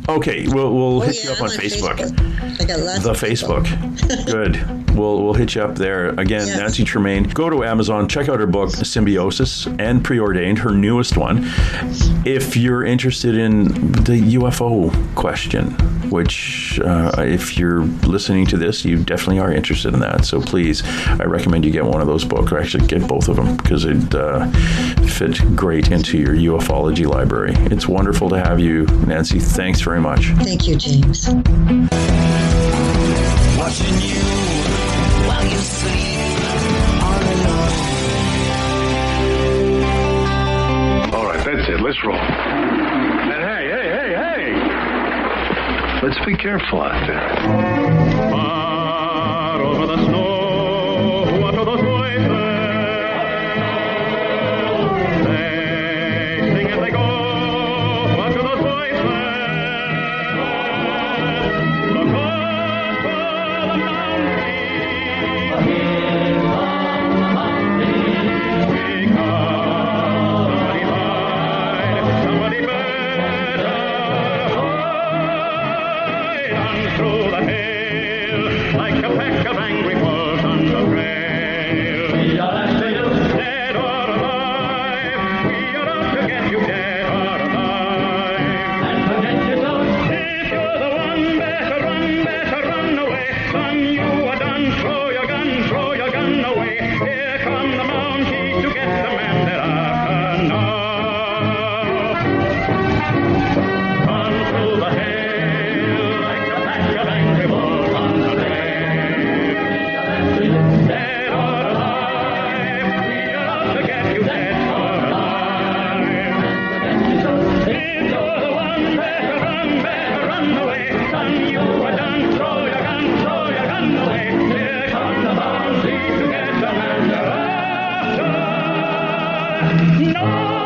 Okay, we'll hit you up on Facebook.
I got lots of
Facebook. Good. We'll hit you up there. Again, Nancy Tremaine. Go to Amazon, check out her book, Symbiosis and Preordained, her newest one. If you're interested in the UFO question, which if you're listening to this, you definitely are interested in that. So please, I recommend you get one of those books, or actually get both of them, because it fit great into your ufology library. It's wonderful to have you, Nancy. Thanks very much.
Thank you, James.
Watching you while you sleep all alone.
All right, that's it. Let's roll. And hey. Let's be careful out there.
Far over the snow, what are those voices? They sing as they go. What are those voices? Look up for the mountain. Because somebody better hide through the hail, like a pack of angry wolves on the trail. We are after you, dead or alive. We are out to get you, dead or alive. And forget your don't. If you're the one, better run away. Son, you are done. Throw your gun away. Here come the Mounties to get the man that after now. Run through the hail, like a pack of angry wolves on the trail. Dead or alive, we are out to get you, dead or alive. If you're the one, better run away. Son, you are done. Throw your gun away. Here come the Mounties to get the man they're after. No!